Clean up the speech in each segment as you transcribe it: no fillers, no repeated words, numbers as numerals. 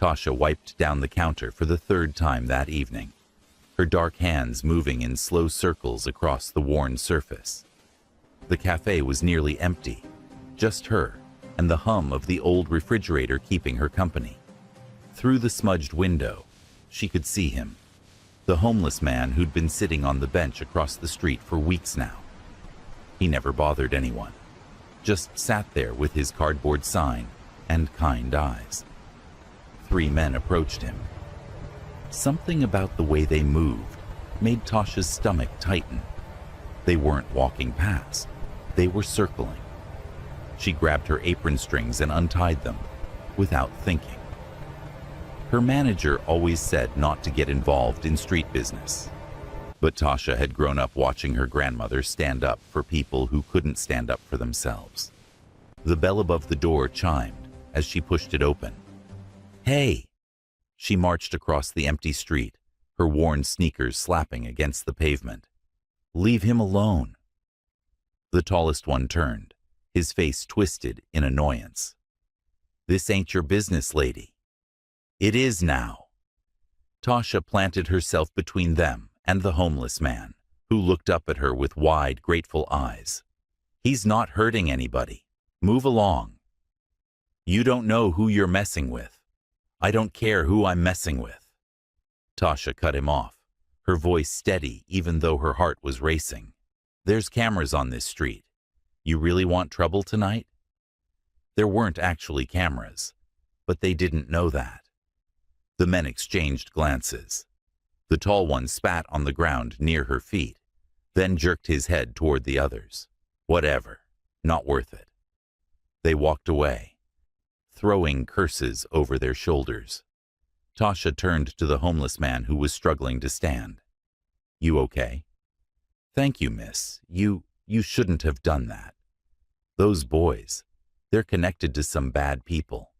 Tasha wiped down the counter for the third time that evening, her dark hands moving in slow circles across the worn surface. The cafe was nearly empty, just her and the hum of the old refrigerator keeping her company. Through the smudged window, she could see him, the homeless man who'd been sitting on the bench across the street for weeks now. He never bothered anyone, just sat there with his cardboard sign and kind eyes. 3 men approached him. Something about the way they moved made Tasha's stomach tighten. They weren't walking past, they were circling. She grabbed her apron strings and untied them, without thinking. Her manager always said not to get involved in street business. But Tasha had grown up watching her grandmother stand up for people who couldn't stand up for themselves. The bell above the door chimed as she pushed it open. "Hey!" She marched across the empty street, her worn sneakers slapping against the pavement. "Leave him alone." The tallest one turned, his face twisted in annoyance. "This ain't your business, lady." "It is now." Tasha planted herself between them and the homeless man, who looked up at her with wide, grateful eyes. "He's not hurting anybody. Move along." "You don't know who you're messing with." "I don't care who I'm messing with." Tasha cut him off, her voice steady even though her heart was racing. "There's cameras on this street. You really want trouble tonight?" There weren't actually cameras, but they didn't know that. The men exchanged glances. The tall one spat on the ground near her feet, then jerked his head toward the others. Whatever, not worth it. They walked away, throwing curses over their shoulders. Tasha turned to the homeless man who was struggling to stand. "You okay?" "Thank you, miss. You shouldn't have done that. Those boys, they're connected to some bad people."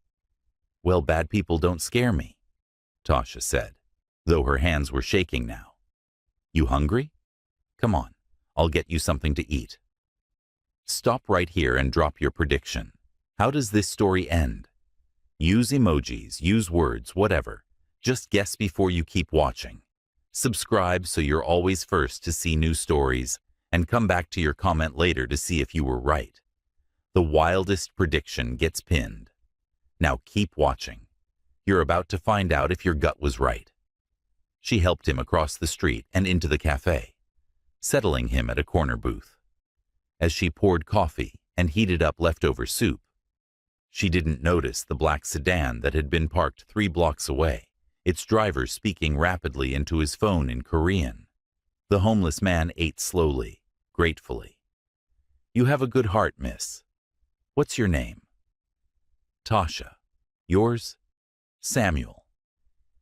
"Well, bad people don't scare me," Tasha said, though her hands were shaking now. "You hungry? Come on, I'll get you something to eat." "Stop right here and drop your prediction. How does this story end? Use emojis, use words, whatever. Just guess before you keep watching. Subscribe so you're always first to see new stories, and come back to your comment later to see if you were right. The wildest prediction gets pinned. Now keep watching. You're about to find out if your gut was right. She helped him across the street and into the cafe, settling him at a corner booth. As she poured coffee and heated up leftover soup, she didn't notice the black sedan that had been parked 3 blocks away, its driver speaking rapidly into his phone in Korean. The homeless man ate slowly, gratefully. "You have a good heart, miss. What's your name?" "Tasha. Yours?" "Samuel."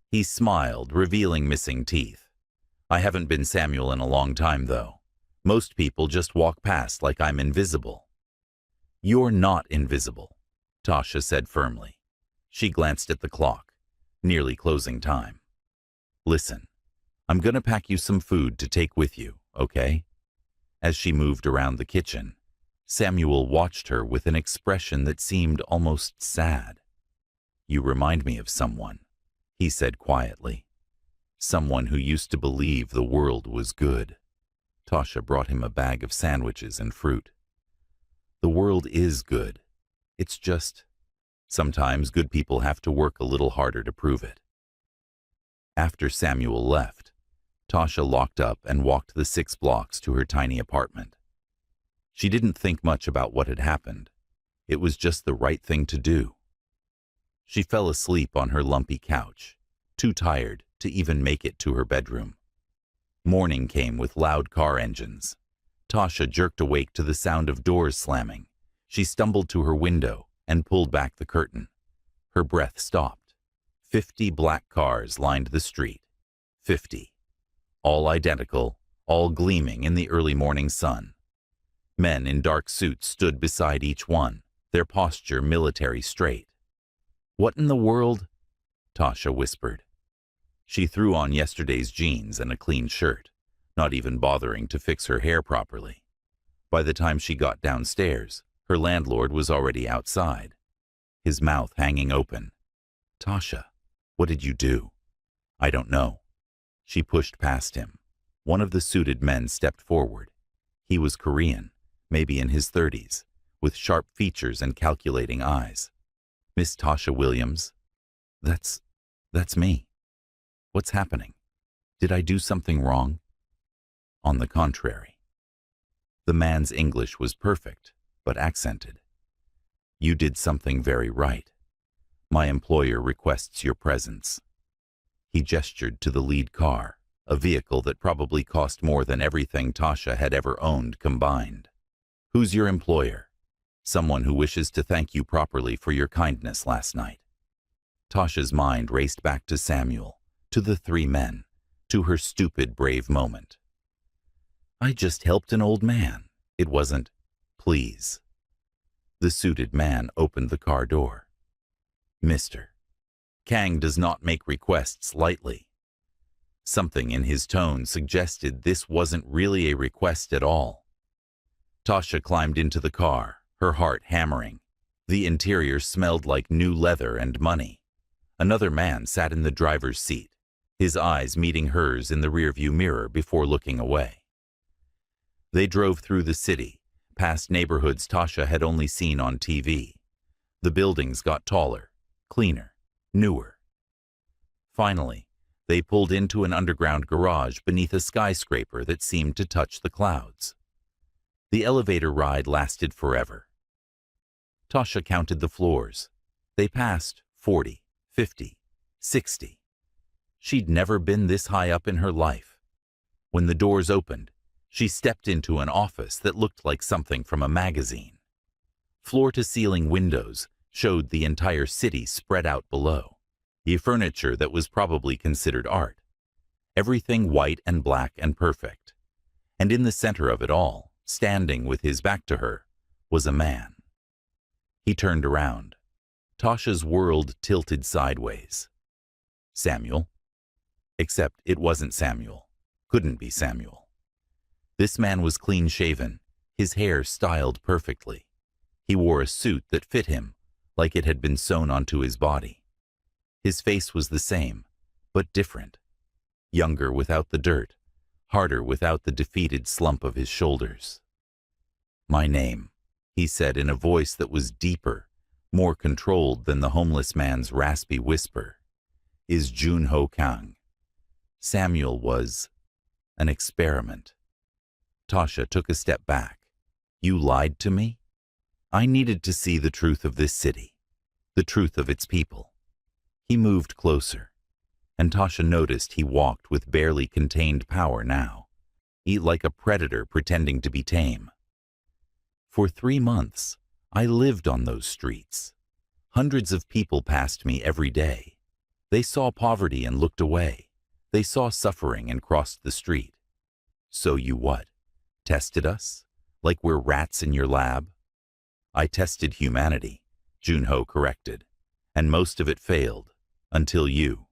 He smiled, revealing missing teeth. "I haven't been Samuel in a long time, though. Most people just walk past like I'm invisible." "You're not invisible," Tasha said firmly. She glanced at the clock, nearly closing time. "Listen, I'm gonna pack you some food to take with you, okay?" As she moved around the kitchen, Samuel watched her with an expression that seemed almost sad. "You remind me of someone," he said quietly. "Someone who used to believe the world was good." Tasha brought him a bag of sandwiches and fruit. "The world is good. It's just, sometimes good people have to work a little harder to prove it." After Samuel left, Tasha locked up and walked the 6 blocks to her tiny apartment. She didn't think much about what had happened. It was just the right thing to do. She fell asleep on her lumpy couch, too tired to even make it to her bedroom. Morning came with loud car engines. Tasha jerked awake to the sound of doors slamming. She stumbled to her window and pulled back the curtain. Her breath stopped. 50 black cars lined the street. 50. All identical, all gleaming in the early morning sun. Men in dark suits stood beside each one, their posture military straight. "What in the world?" Tasha whispered. She threw on yesterday's jeans and a clean shirt, not even bothering to fix her hair properly. By the time she got downstairs, her landlord was already outside, his mouth hanging open. "Tasha, What did you do? I don't know. She pushed past him. One of the suited men stepped forward. He was Korean, maybe in his 30s, with sharp features and calculating eyes. Miss Tasha Williams? That's me. What's happening? Did I do something wrong? On the contrary. The man's English was perfect, but accented. You did something very right. My employer requests your presence. He gestured to the lead car, a vehicle that probably cost more than everything Tasha had ever owned combined. Who's your employer? Someone who wishes to thank you properly for your kindness last night. Tasha's mind raced back to Samuel, to the three men, to her stupid, brave moment. I just helped an old man. It wasn't, please. The suited man opened the car door. Mr. Kang does not make requests lightly. Something in his tone suggested this wasn't really a request at all. Tasha climbed into the car, her heart hammering. The interior smelled like new leather and money. Another man sat in the driver's seat, his eyes meeting hers in the rearview mirror before looking away. They drove through the city, past neighborhoods Tasha had only seen on TV. The buildings got taller, cleaner, newer. Finally, they pulled into an underground garage beneath a skyscraper that seemed to touch the clouds. The elevator ride lasted forever. Tasha counted the floors. They passed 40, 50, 60. She'd never been this high up in her life. When the doors opened, she stepped into an office that looked like something from a magazine. Floor-to-ceiling windows showed the entire city spread out below. The furniture that was probably considered art. Everything white and black and perfect. And in the center of it all, standing with his back to her, was a man. He turned around. Tasha's world tilted sideways. Samuel? Except it wasn't Samuel. Couldn't be Samuel. This man was clean-shaven, his hair styled perfectly. He wore a suit that fit him, like it had been sewn onto his body. His face was the same, but different. Younger without the dirt, harder without the defeated slump of his shoulders. My name, he said in a voice that was deeper, more controlled than the homeless man's raspy whisper, is Jun-Ho Kang. Samuel was an experiment. Tasha took a step back. You lied to me? I needed to see the truth of this city, the truth of its people. He moved closer, and Tasha noticed he walked with barely contained power now, like a predator pretending to be tame. For 3 months, I lived on those streets. Hundreds of people passed me every day. They saw poverty and looked away. They saw suffering and crossed the street. So you what? Tested us? Like we're rats in your lab? I tested humanity, Jun-Ho corrected, and most of it failed, until you.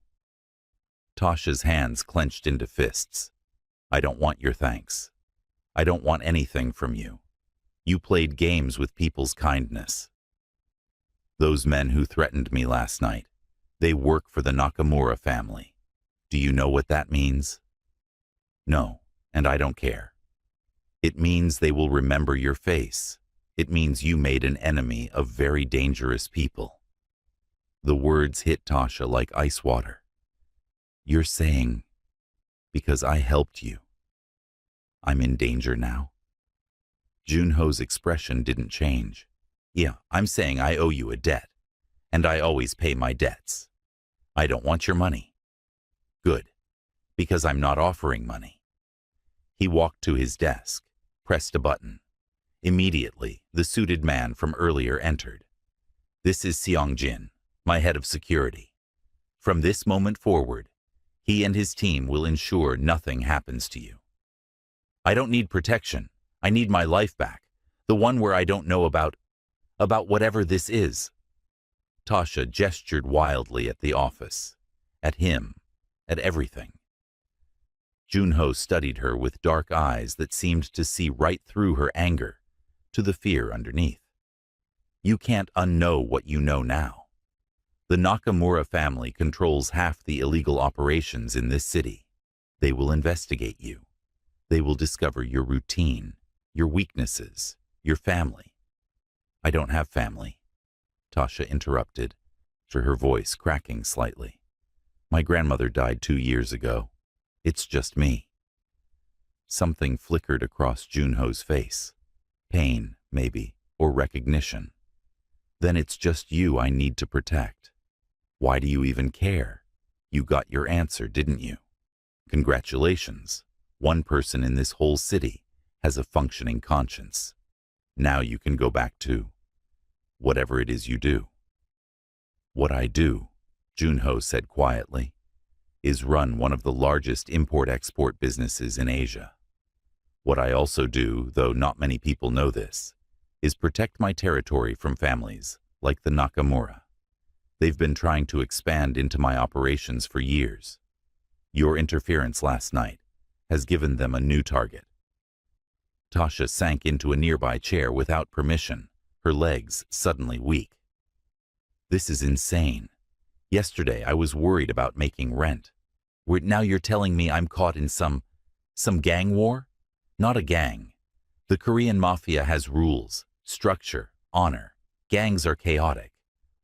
Tasha's hands clenched into fists. I don't want your thanks. I don't want anything from you. You played games with people's kindness. Those men who threatened me last night, they work for the Nakamura family. Do you know what that means? No, and I don't care. It means they will remember your face. It means you made an enemy of very dangerous people. The words hit Tasha like ice water. You're saying, because I helped you, I'm in danger now? Jun-Ho's expression didn't change. Yeah, I'm saying I owe you a debt, and I always pay my debts. I don't want your money. Good, because I'm not offering money. He walked to his desk, pressed a button. Immediately, the suited man from earlier entered. This is Seong-jin, my head of security. From this moment forward, he and his team will ensure nothing happens to you. I don't need protection. I need my life back, the one where I don't know about whatever this is. Tasha gestured wildly at the office, at him, at everything. Jun-Ho studied her with dark eyes that seemed to see right through her anger, to the fear underneath. You can't unknow what you know now. The Nakamura family controls half the illegal operations in this city. They will investigate you. They will discover your routine, your weaknesses, your family. I don't have family, Tasha interrupted, her voice cracking slightly. My grandmother died 2 years ago. It's just me. Something flickered across Junho's face. Pain, maybe, or recognition. Then it's just you I need to protect. Why do you even care? You got your answer, didn't you? Congratulations. One person in this whole city has a functioning conscience. Now you can go back to whatever it is you do. What I do, Junho said quietly, is run one of the largest import-export businesses in Asia. What I also do, though not many people know this, is protect my territory from families like the Nakamura. They've been trying to expand into my operations for years. Your interference last night has given them a new target. Tasha sank into a nearby chair without permission, her legs suddenly weak. This is insane. Yesterday I was worried about making rent. Now you're telling me I'm caught in some gang war? Not a gang. The Korean Mafia has rules, structure, honor. Gangs are chaotic.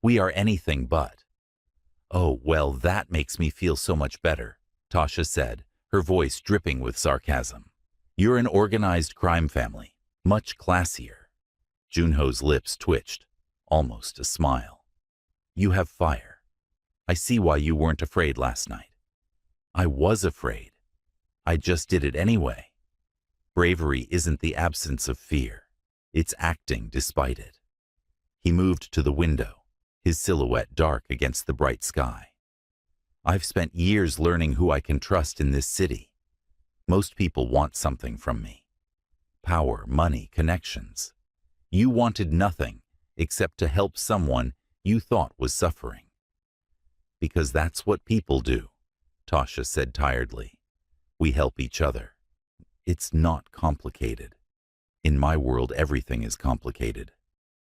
We are anything but. Oh, well, that makes me feel so much better, Tasha said, her voice dripping with sarcasm. You're an organized crime family, much classier. Junho's lips twitched, almost a smile. You have fire. I see why you weren't afraid last night. I was afraid. I just did it anyway. Bravery isn't the absence of fear. It's acting despite it. He moved to the window, his silhouette dark against the bright sky. I've spent years learning who I can trust in this city. Most people want something from me. Power, money, connections. You wanted nothing except to help someone you thought was suffering. Because that's what people do, Tasha said tiredly. We help each other. It's not complicated. In my world, everything is complicated.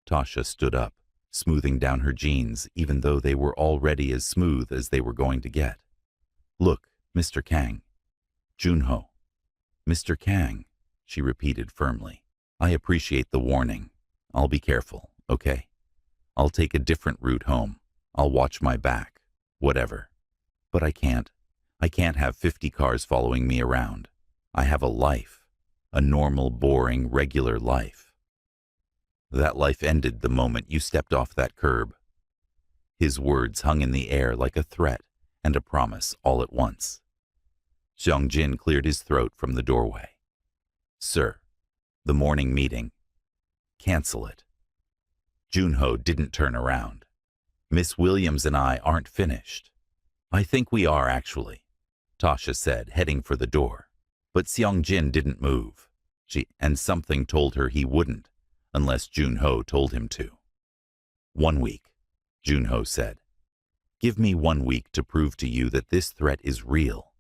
Tasha stood up, smoothing down her jeans, even though they were already as smooth as they were going to get. Look, Mr. Kang. Junho. Mr. Kang, she repeated firmly. I appreciate the warning. I'll be careful, okay? I'll take a different route home. I'll watch my back. Whatever. But I can't. I can't have 50 cars following me around. I have a life. A normal, boring, regular life. That life ended the moment you stepped off that curb. His words hung in the air like a threat and a promise all at once. Xiangjin cleared his throat from the doorway. Sir, the morning meeting. Cancel it. Junho didn't turn around. Miss Williams and I aren't finished. I think we are, actually, Tasha said, heading for the door. But Xiangjin didn't move. And something told her he wouldn't, unless Junho told him to. 1 week, Junho said. Give me 1 week to prove to you that this threat is real.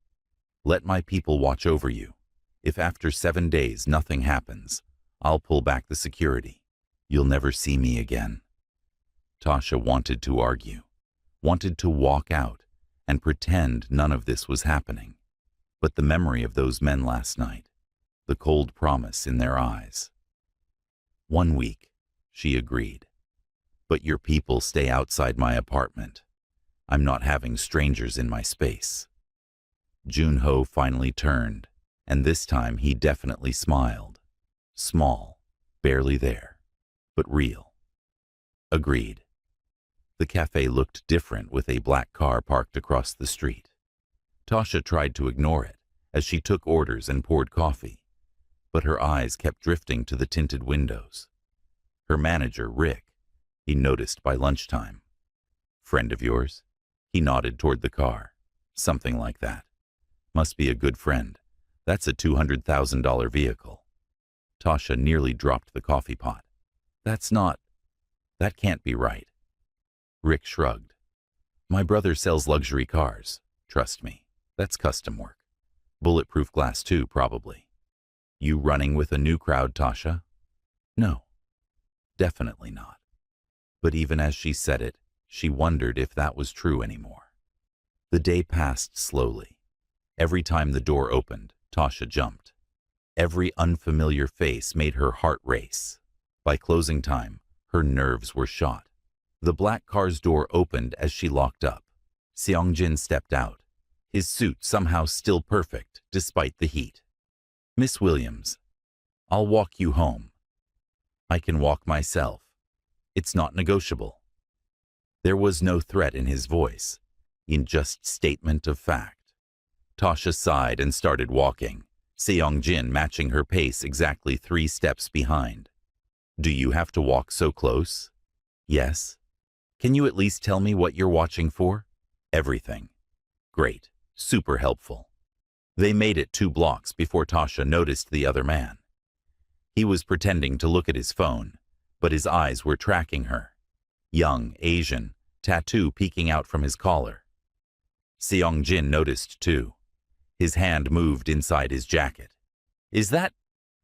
Let my people watch over you. If after 7 days nothing happens, I'll pull back the security. You'll never see me again. Tasha wanted to argue, wanted to walk out and pretend none of this was happening. But the memory of those men last night, the cold promise in their eyes. 1 week, she agreed. But your people stay outside my apartment. I'm not having strangers in my space. Junho finally turned, and this time he definitely smiled. Small, barely there, but real. Agreed. The cafe looked different with a black car parked across the street. Tasha tried to ignore it as she took orders and poured coffee, but her eyes kept drifting to the tinted windows. Her manager, Rick, he noticed by lunchtime. Friend of yours? He nodded toward the car. Something like that. Must be a good friend. That's a $200,000 vehicle. Tasha nearly dropped the coffee pot. That can't be right. Rick shrugged. My brother sells luxury cars. Trust me, that's custom work. Bulletproof glass too, probably. You running with a new crowd, Tasha? No, definitely not. But even as she said it, She wondered if that was true anymore. The day passed slowly. Every time the door opened, Tasha jumped. Every unfamiliar face made her heart race. By closing time, her nerves were shot. The black car's door opened as she locked up. Seong-jin stepped out, his suit somehow still perfect despite the heat. "Miss Williams, I'll walk you home." "I can walk myself. It's not negotiable." There was no threat in his voice, in just statement of fact. Tasha sighed and started walking, Seong-jin matching her pace exactly 3 steps behind. "Do you have to walk so close?" "Yes." "Can you at least tell me what you're watching for?" "Everything." "Great. Super helpful." They made it 2 blocks before Tasha noticed the other man. He was pretending to look at his phone, but his eyes were tracking her. Young, Asian, tattoo peeking out from his collar. Seong-jin noticed too. His hand moved inside his jacket. "Is that—"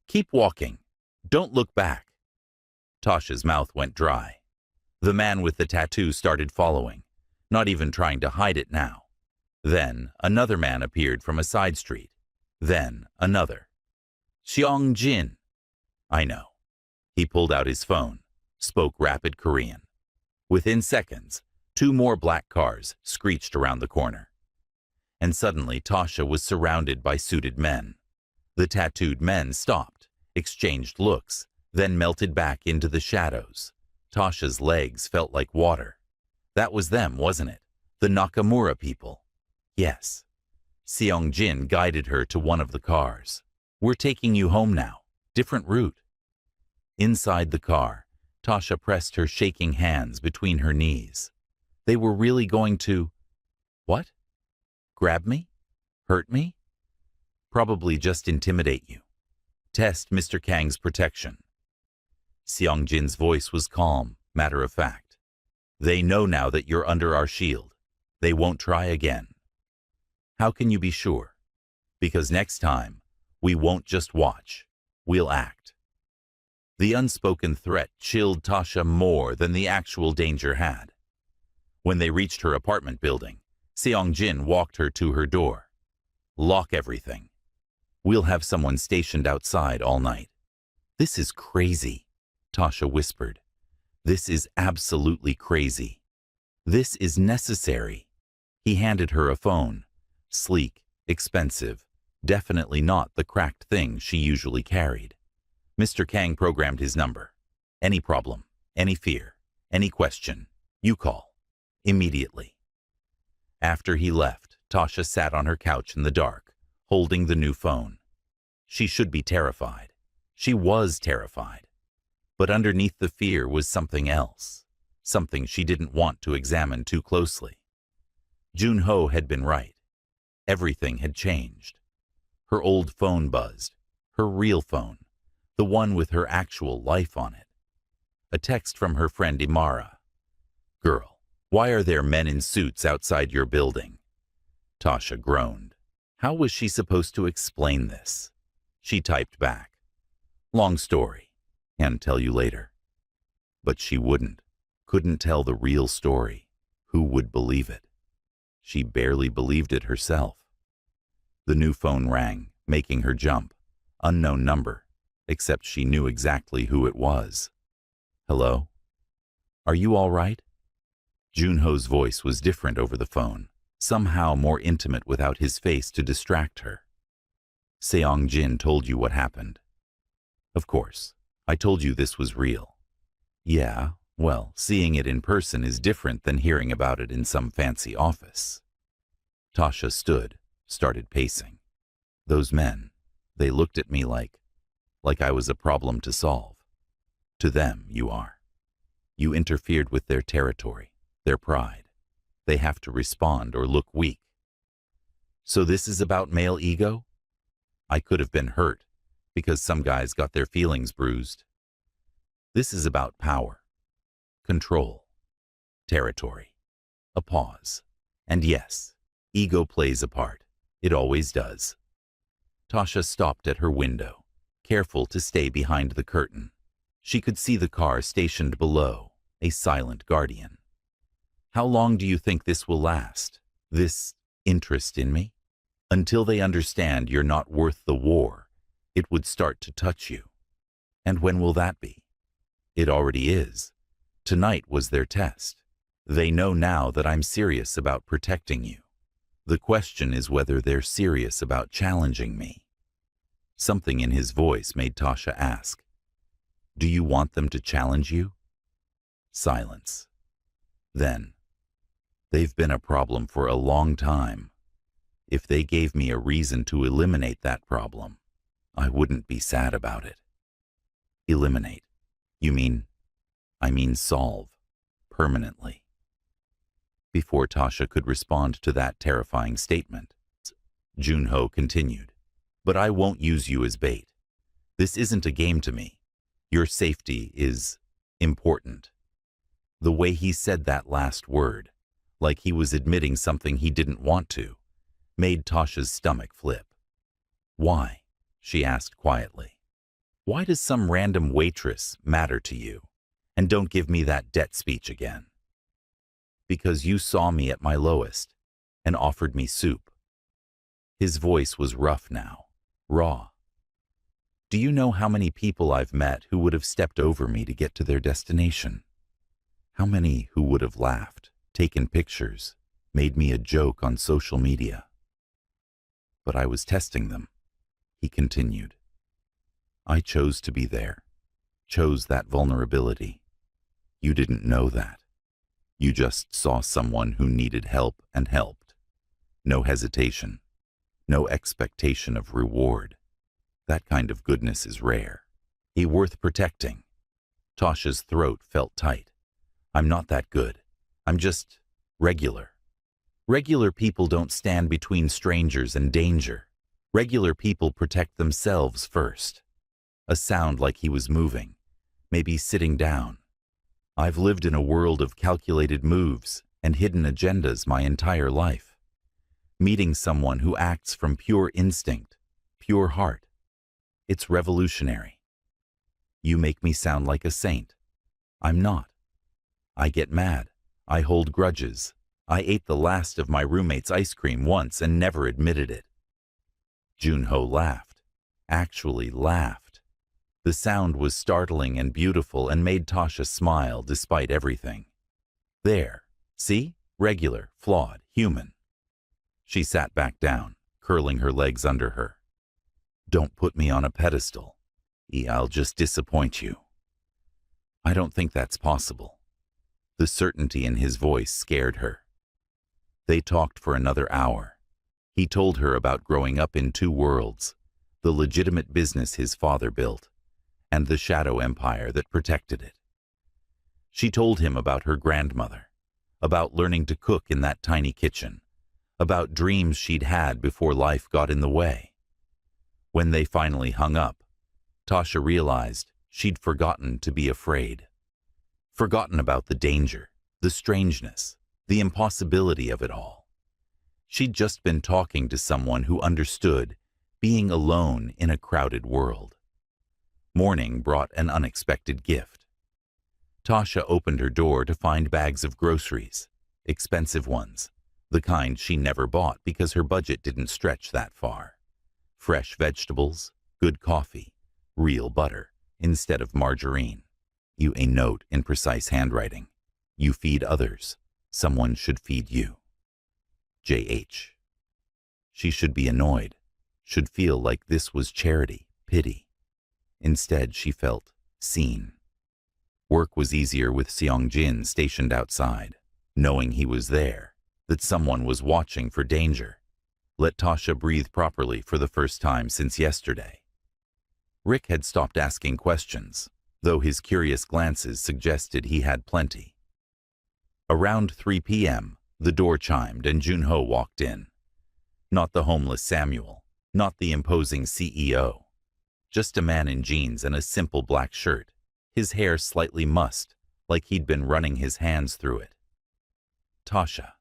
"Keep walking. Don't look back." Tasha's mouth went dry. The man with the tattoo started following, not even trying to hide it now. Then another man appeared from a side street. Then another. "Seong-jin." "I know." He pulled out his phone, spoke rapid Korean. Within seconds, 2 more black cars screeched around the corner. And suddenly Tasha was surrounded by suited men. The tattooed men stopped, exchanged looks, then melted back into the shadows. Tasha's legs felt like water. That was them, wasn't it? The Nakamura people. Yes. Seong-jin guided her to one of the cars. "We're taking you home now. Different route." Inside the car, Tasha pressed her shaking hands between her knees. They were really going to... What? Grab me? Hurt me? Probably just intimidate you. Test Mr. Kang's protection. Seong-jin's voice was calm, matter of fact. "They know now that you're under our shield. They won't try again." "How can you be sure?" "Because next time, we won't just watch. We'll act." The unspoken threat chilled Tasha more than the actual danger had. When they reached her apartment building, Seong-jin walked her to her door. "Lock everything. We'll have someone stationed outside all night." "This is crazy," Tasha whispered. "This is absolutely crazy. This is necessary." He handed her a phone. Sleek, expensive, definitely not the cracked thing she usually carried. Mr. Kang programmed his number. "Any problem, any fear, any question, you call. Immediately." After he left, Tasha sat on her couch in the dark, holding the new phone. She should be terrified. She was terrified. But underneath the fear was something else, something she didn't want to examine too closely. Jun-ho had been right. Everything had changed. Her old phone buzzed, her real phone, the one with her actual life on it. A text from her friend Imara. "Girl, why are there men in suits outside your building?" Tasha groaned. How was she supposed to explain this? She typed back, "Long story, and tell you later." But she couldn't tell the real story. Who would believe it? She barely believed it herself. The new phone rang, making her jump. Unknown number, except she knew exactly who it was. "Hello? Are you all right?" Jun-ho's voice was different over the phone, somehow more intimate without his face to distract her. "Seong-jin told you what happened." "Of course. I told you this was real." "Yeah, well, seeing it in person is different than hearing about it in some fancy office." Tasha stood, started pacing. "Those men, they looked at me like I was a problem to solve. To them, you are. You interfered with their territory, their pride. They have to respond or look weak. So this is about male ego? I could have been hurt, because some guys got their feelings bruised. This is about power, control, territory, a pause. And yes, ego plays a part. It always does." Tasha stopped at her window, careful to stay behind the curtain. She could see the car stationed below, a silent guardian. How long do you think this will last? This interest in me? Until they understand you're not worth the war, it would start to touch you. And when will that be? It already is. Tonight was their test. They know now that I'm serious about protecting you. The question is whether they're serious about challenging me. Something in his voice made Tasha ask, "Do you want them to challenge you?" Silence. Then, "They've been a problem for a long time. If they gave me a reason to eliminate that problem, I wouldn't be sad about it." Eliminate. You mean? I mean solve. Permanently. Before Tasha could respond to that terrifying statement, Junho continued, "But I won't use you as bait. This isn't a game to me. Your safety is important." The way he said that last word, like he was admitting something he didn't want to, made Tasha's stomach flip. "Why?" she asked quietly. "Why does some random waitress matter to you? And don't give me that debt speech again." "Because you saw me at my lowest and offered me soup." His voice was rough now, raw. "Do you know how many people I've met who would have stepped over me to get to their destination? How many who would have laughed, taken pictures, made me a joke on social media? But I was testing them," he continued. "I chose to be there, chose that vulnerability. You didn't know that. You just saw someone who needed help and helped. No hesitation, no expectation of reward. That kind of goodness is rare. Worth protecting." Tasha's throat felt tight. "I'm not that good. I'm just regular. Regular people don't stand between strangers and danger. Regular people protect themselves first." A sound like he was moving, maybe sitting down. "I've lived in a world of calculated moves and hidden agendas my entire life. Meeting someone who acts from pure instinct, pure heart. It's revolutionary. You make me sound like a saint. I'm not. I get mad. I hold grudges. I ate the last of my roommate's ice cream once and never admitted it." Junho laughed. Actually laughed. The sound was startling and beautiful and made Tasha smile despite everything. "There. See? Regular, flawed, human." She sat back down, curling her legs under her. "Don't put me on a pedestal. I'll just disappoint you." "I don't think that's possible." The certainty in his voice scared her. They talked for another hour. He told her about growing up in two worlds, the legitimate business his father built, and the shadow empire that protected it. She told him about her grandmother, about learning to cook in that tiny kitchen, about dreams she'd had before life got in the way. When they finally hung up, Tasha realized she'd forgotten to be afraid. Forgotten about the danger, the strangeness, the impossibility of it all. She'd just been talking to someone who understood being alone in a crowded world. Morning brought an unexpected gift. Tasha opened her door to find bags of groceries, expensive ones, the kind she never bought because her budget didn't stretch that far. Fresh vegetables, good coffee, real butter instead of margarine. A note in precise handwriting. "You feed others. Someone should feed you. J.H." She should be annoyed, should feel like this was charity, pity. Instead, she felt seen. Work was easier with Seong-jin stationed outside, knowing he was there, that someone was watching for danger. Let Tasha breathe properly for the first time since yesterday. Rick had stopped asking questions, though his curious glances suggested he had plenty. Around 3 p.m., the door chimed and Junho walked in. Not the homeless Samuel, not the imposing CEO. Just a man in jeans and a simple black shirt, his hair slightly mussed, like he'd been running his hands through it. "Tasha."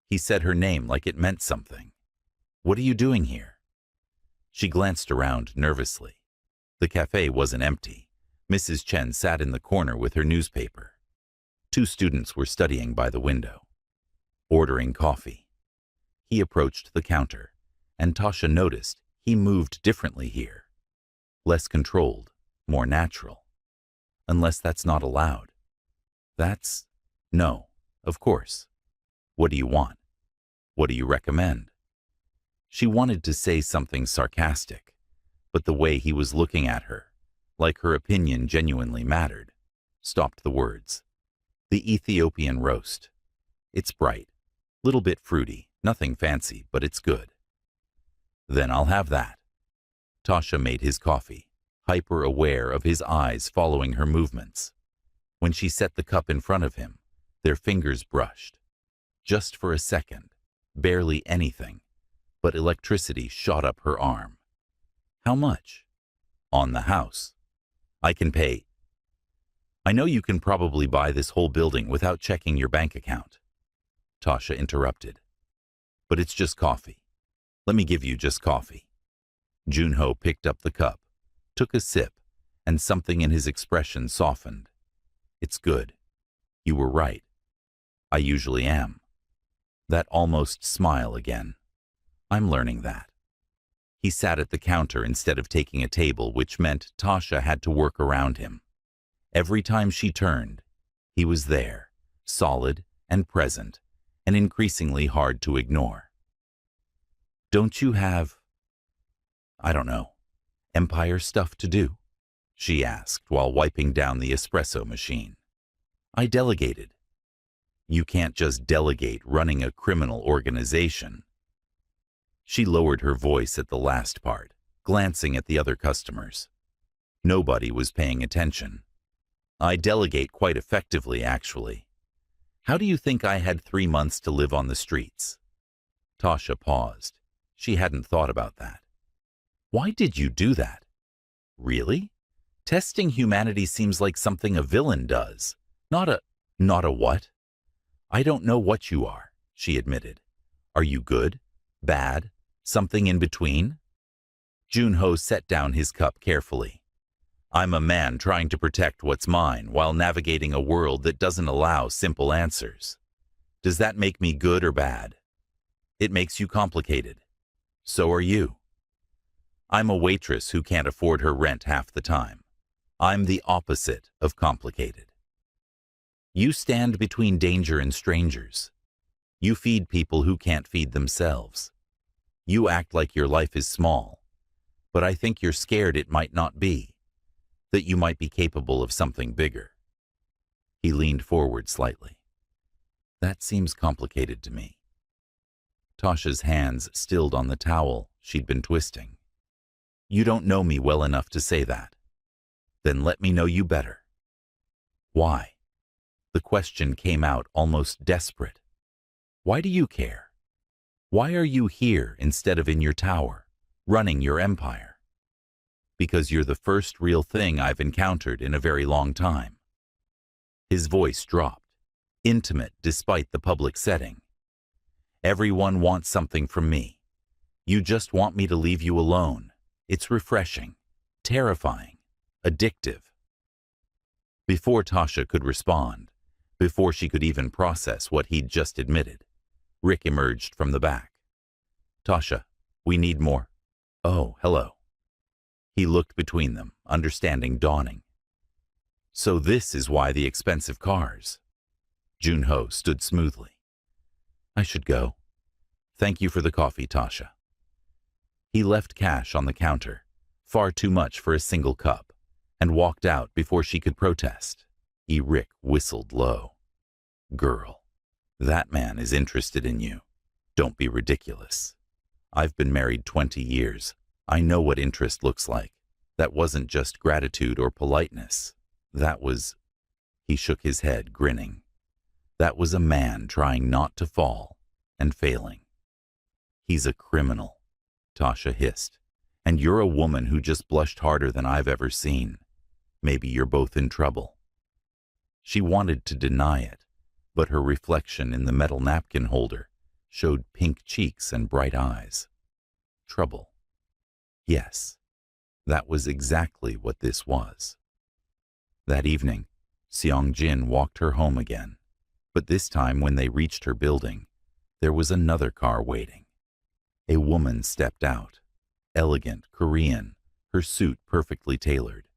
He said her name like it meant something. "What are you doing here?" She glanced around nervously. The cafe wasn't empty. Mrs. Chen sat in the corner with her newspaper. Two students were studying by the window, ordering coffee. He approached the counter, and Tasha noticed he moved differently here. Less controlled, more natural. Unless that's not allowed. No, of course. What do you want? What do you recommend? She wanted to say something sarcastic, but the way he was looking at her, like her opinion genuinely mattered, stopped the words. The Ethiopian roast. It's bright, little bit fruity, nothing fancy, but it's good. Then I'll have that. Tasha made his coffee, hyper-aware of his eyes following her movements. When she set the cup in front of him, their fingers brushed. Just for a second, barely anything, but electricity shot up her arm. How much? On the house. I can pay. I know you can probably buy this whole building without checking your bank account. Tasha interrupted. But it's just coffee. Let me give you just coffee. Junho picked up the cup, took a sip, and something in his expression softened. It's good. You were right. I usually am. That almost smile again. I'm learning that. He sat at the counter instead of taking a table, which meant Tasha had to work around him. Every time she turned, he was there, solid and present, and increasingly hard to ignore. Don't you have, I don't know, empire stuff to do? She asked while wiping down the espresso machine. I delegated. You can't just delegate running a criminal organization. She lowered her voice at the last part, glancing at the other customers. Nobody was paying attention. I delegate quite effectively, actually. How do you think I had 3 months to live on the streets? Tasha paused. She hadn't thought about that. Why did you do that? Really? Testing humanity seems like something a villain does. Not a what? I don't know what you are, she admitted. Are you good? Bad? Something in between? Junho set down his cup carefully. I'm a man trying to protect what's mine while navigating a world that doesn't allow simple answers. Does that make me good or bad? It makes you complicated. So are you. I'm a waitress who can't afford her rent half the time. I'm the opposite of complicated. You stand between danger and strangers. You feed people who can't feed themselves. You act like your life is small, but I think you're scared it might not be, that you might be capable of something bigger. He leaned forward slightly. That seems complicated to me. Tasha's hands stilled on the towel she'd been twisting. You don't know me well enough to say that. Then let me know you better. Why? The question came out almost desperate. Why do you care? Why are you here instead of in your tower, running your empire? Because you're the first real thing I've encountered in a very long time. His voice dropped, intimate despite the public setting. Everyone wants something from me. You just want me to leave you alone. It's refreshing, terrifying, addictive. Before Tasha could respond, before she could even process what he'd just admitted, Rick emerged from the back. Tasha, we need more. Oh, hello. He looked between them, understanding dawning. So this is why the expensive cars. Junho stood smoothly. I should go. Thank you for the coffee, Tasha. He left cash on the counter, far too much for a single cup, and walked out before she could protest. Rick whistled low. Girl, that man is interested in you. Don't be ridiculous. I've been married 20 years. I know what interest looks like. That wasn't just gratitude or politeness. That was... He shook his head, grinning. That was a man trying not to fall, and failing. He's a criminal, Tasha hissed. And you're a woman who just blushed harder than I've ever seen. Maybe you're both in trouble. She wanted to deny it, but her reflection in the metal napkin holder showed pink cheeks and bright eyes. Trouble. Yes, that was exactly what this was. That evening, Seong-jin walked her home again, but this time when they reached her building, there was another car waiting. A woman stepped out, elegant, Korean, her suit perfectly tailored.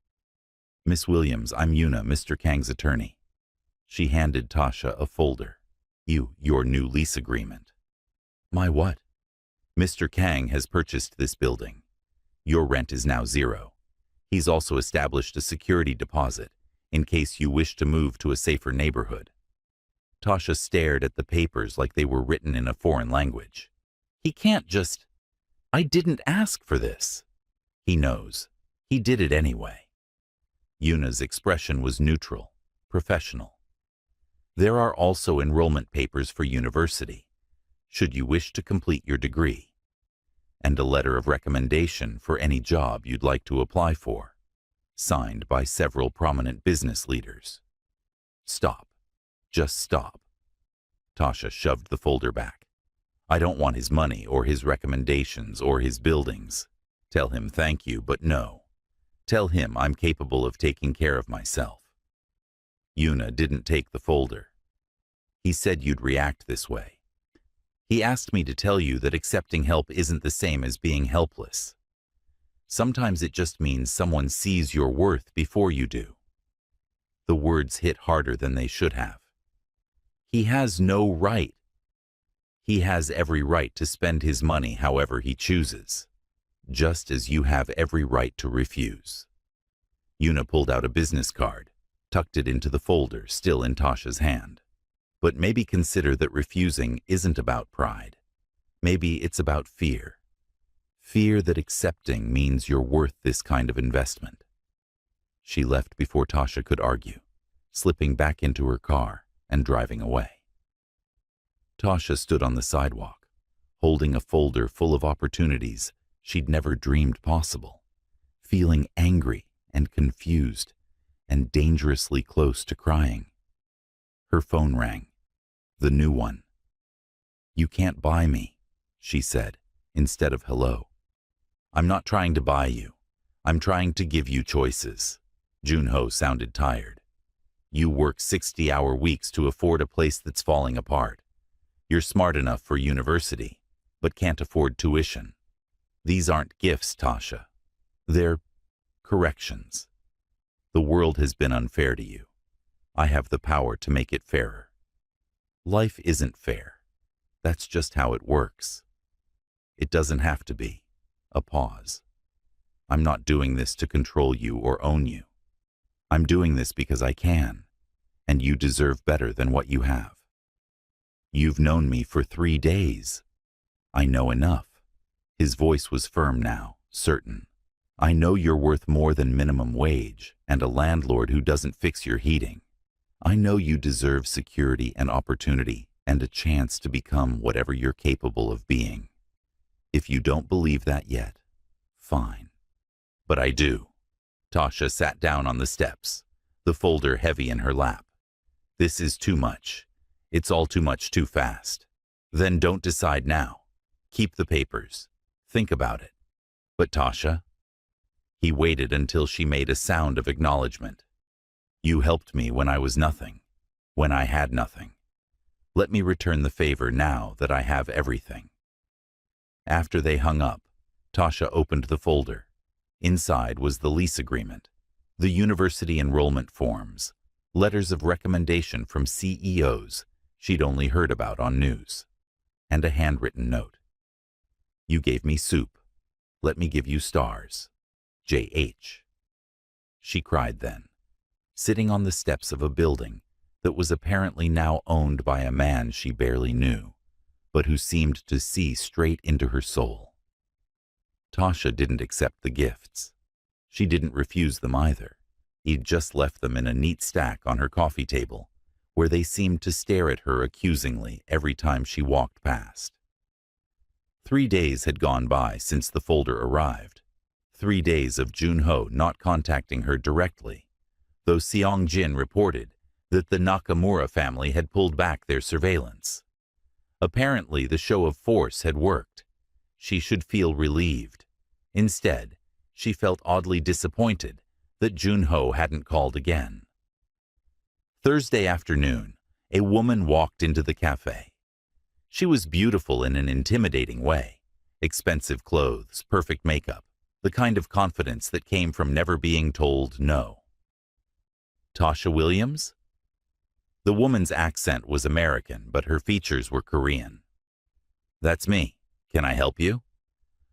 "Miss Williams, I'm Yuna, Mr. Kang's attorney." She handed Tasha a folder. Your new lease agreement." "My what?" "Mr. Kang has purchased this building. Your rent is now 0. He's also established a security deposit in case you wish to move to a safer neighborhood." Tasha stared at the papers like they were written in a foreign language. "He can't just... I didn't ask for this." "He knows. He did it anyway." Yuna's expression was neutral, professional. "There are also enrollment papers for university, should you wish to complete your degree, and a letter of recommendation for any job you'd like to apply for, signed by several prominent business leaders." "Stop. Just stop." Tasha shoved the folder back. "I don't want his money or his recommendations or his buildings. Tell him thank you, but no. Tell him I'm capable of taking care of myself." Yuna didn't take the folder. "He said you'd react this way. He asked me to tell you that accepting help isn't the same as being helpless. Sometimes it just means someone sees your worth before you do." The words hit harder than they should have. "He has no right. He has every right to spend his money however he chooses, just as you have every right to refuse." Yuna pulled out a business card, tucked it into the folder still in Tasha's hand. "But maybe consider that refusing isn't about pride. Maybe it's about fear. Fear that accepting means you're worth this kind of investment." She left before Tasha could argue, slipping back into her car and driving away. Tasha stood on the sidewalk, holding a folder full of opportunities she'd never dreamed possible, feeling angry and confused and dangerously close to crying. Her phone rang, the new one. "You can't buy me," she said, instead of hello. "I'm not trying to buy you. I'm trying to give you choices." Junho sounded tired. "You work 60-hour weeks to afford a place that's falling apart. You're smart enough for university, but can't afford tuition. These aren't gifts, Tasha. They're corrections. The world has been unfair to you. I have the power to make it fairer. Life isn't fair. That's just how it works. It doesn't have to be." A pause. "I'm not doing this to control you or own you. I'm doing this because I can, and you deserve better than what you have. You've known me for 3 days. I know enough." His voice was firm now, certain. "I know you're worth more than minimum wage and a landlord who doesn't fix your heating. I know you deserve security and opportunity and a chance to become whatever you're capable of being. If you don't believe that yet, fine. But I do." Tasha sat down on the steps, the folder heavy in her lap. "This is too much. It's all too much too fast. Then don't decide now. Keep the papers. Think about it." "But Tasha..." He waited until she made a sound of acknowledgement. "You helped me when I was nothing, when I had nothing. Let me return the favor now that I have everything." After they hung up, Tasha opened the folder. Inside was the lease agreement, the university enrollment forms, letters of recommendation from CEOs she'd only heard about on news, and a handwritten note. "You gave me soup. Let me give you stars. J.H." She cried then, sitting on the steps of a building that was apparently now owned by a man she barely knew, but who seemed to see straight into her soul. Tasha didn't accept the gifts. She didn't refuse them either. He'd just left them in a neat stack on her coffee table, where they seemed to stare at her accusingly every time she walked past. 3 days had gone by since the folder arrived. 3 days of Junho not contacting her directly, though Seong-jin reported that the Nakamura family had pulled back their surveillance. Apparently, the show of force had worked. She should feel relieved. Instead, she felt oddly disappointed that Junho hadn't called again. Thursday afternoon, a woman walked into the cafe. She was beautiful in an intimidating way. Expensive clothes, perfect makeup, the kind of confidence that came from never being told no. Tasha Williams? The woman's accent was American, but her features were Korean. That's me. Can I help you?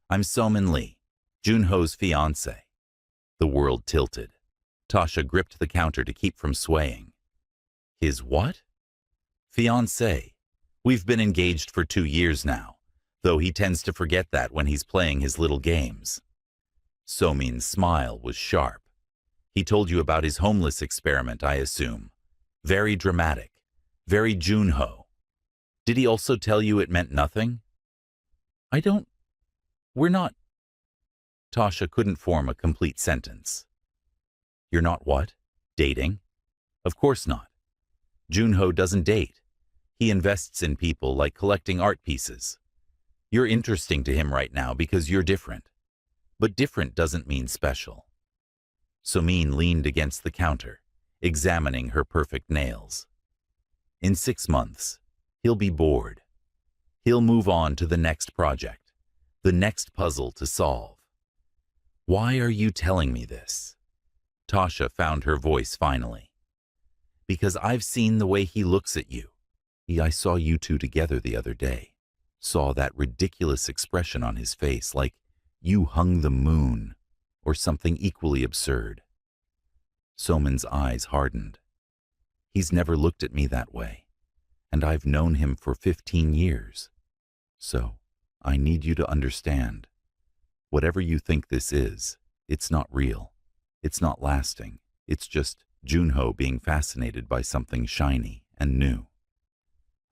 I'm So-min Lee, Junho's fiancé. The world tilted. Tasha gripped the counter to keep from swaying. His what? Fiancé. We've been engaged for 2 years now, though he tends to forget that when he's playing his little games. So-min's smile was sharp. He told you about his homeless experiment, I assume. Very dramatic. Very Junho. Did he also tell you it meant nothing? We're not. Tasha couldn't form a complete sentence. You're not what? Dating? Of course not. Junho doesn't date. He invests in people like collecting art pieces. You're interesting to him right now because you're different. But different doesn't mean special. So-min leaned against the counter, examining her perfect nails. In 6 months, he'll be bored. He'll move on to the next project, the next puzzle to solve. Why are you telling me this? Tasha found her voice finally. Because I've seen the way he looks at you. I saw you two together the other day. Saw that ridiculous expression on his face, like you hung the moon, or something equally absurd. So-min's eyes hardened. He's never looked at me that way, and I've known him for 15 years. So, I need you to understand. Whatever you think this is, it's not real. It's not lasting. It's just Junho being fascinated by something shiny and new.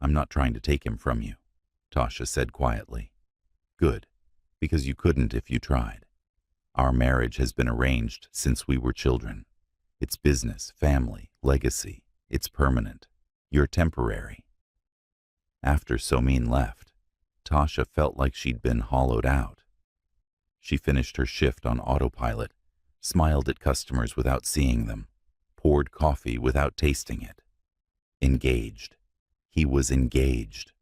I'm not trying to take him from you, Tasha said quietly. Good, because you couldn't if you tried. Our marriage has been arranged since we were children. It's business, family, legacy. It's permanent. You're temporary. After So-min left, Tasha felt like she'd been hollowed out. She finished her shift on autopilot, smiled at customers without seeing them, poured coffee without tasting it. Engaged. He was engaged.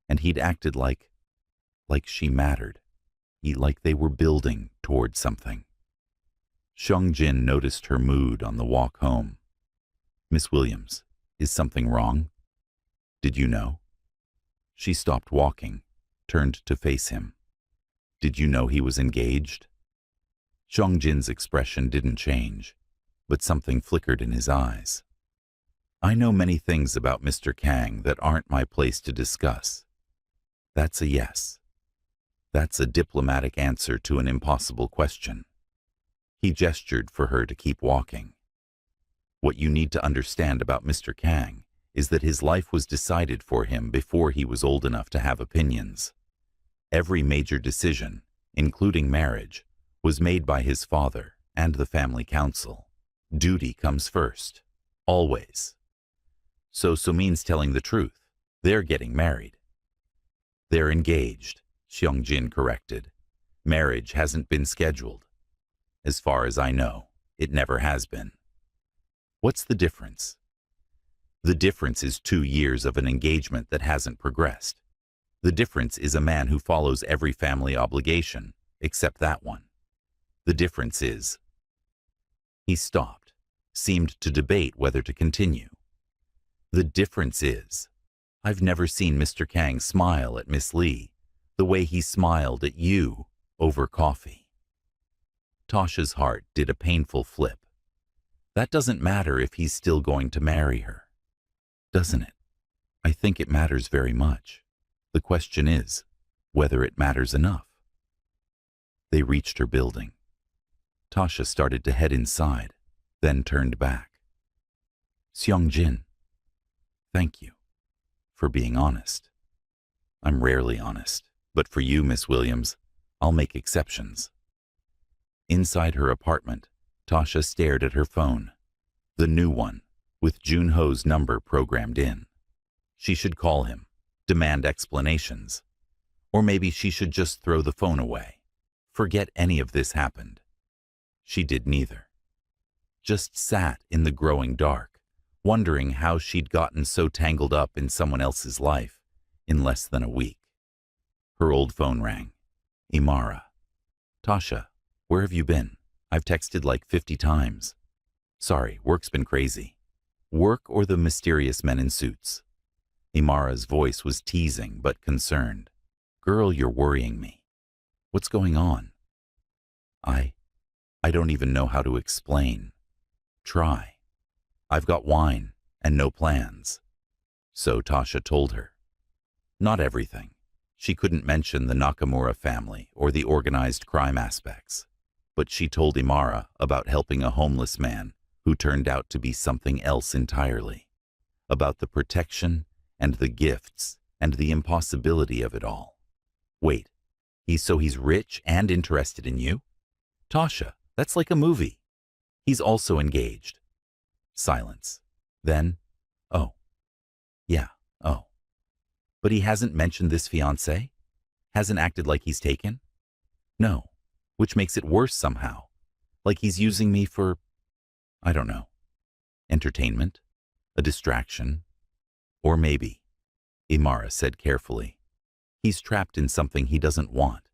And he'd acted like she mattered. Like they were building toward something. Seong-jin noticed her mood on the walk home. Miss Williams, is something wrong? Did you know? She stopped walking, turned to face him. Did you know he was engaged? Seong-jin's expression didn't change, but something flickered in his eyes. I know many things about Mr. Kang that aren't my place to discuss. That's a yes. That's a diplomatic answer to an impossible question. He gestured for her to keep walking. What you need to understand about Mr. Kang is that his life was decided for him before he was old enough to have opinions. Every major decision, including marriage, was made by his father and the family council. Duty comes first, always. So So-min's telling the truth. They're getting married. They're engaged, Seong-jin corrected. Marriage hasn't been scheduled. As far as I know, it never has been. What's the difference? The difference is 2 years of an engagement that hasn't progressed. The difference is a man who follows every family obligation, except that one. The difference is... He stopped, seemed to debate whether to continue. The difference is, I've never seen Mr. Kang smile at Miss Lee the way he smiled at you over coffee. Tasha's heart did a painful flip. That doesn't matter if he's still going to marry her, doesn't it? I think it matters very much. The question is whether it matters enough. They reached her building. Tasha started to head inside, then turned back. Seong-jin, thank you for being honest. I'm rarely honest, but for you, Miss Williams, I'll make exceptions. Inside her apartment, Tasha stared at her phone, the new one, with Junho's number programmed in. She should call him, demand explanations. Or maybe she should just throw the phone away. Forget any of this happened. She did neither. Just sat in the growing dark, wondering how she'd gotten so tangled up in someone else's life in less than a week. Her old phone rang. Imara. Tasha, where have you been? I've texted like 50 times. Sorry, work's been crazy. Work or the mysterious men in suits? Imara's voice was teasing but concerned. Girl, you're worrying me. What's going on? I don't even know how to explain. Try. I've got wine and no plans. So Tasha told her. Not everything. She couldn't mention the Nakamura family or the organized crime aspects, but she told Imara about helping a homeless man who turned out to be something else entirely, about the protection and the gifts and the impossibility of it all. Wait, he's rich and interested in you? Tasha, that's like a movie. He's also engaged. Silence. Then, oh. Yeah, oh. But he hasn't mentioned this fiancé? Hasn't acted like he's taken? No, which makes it worse somehow. Like he's using me for, I don't know, entertainment, a distraction, or maybe, Imara said carefully, he's trapped in something he doesn't want,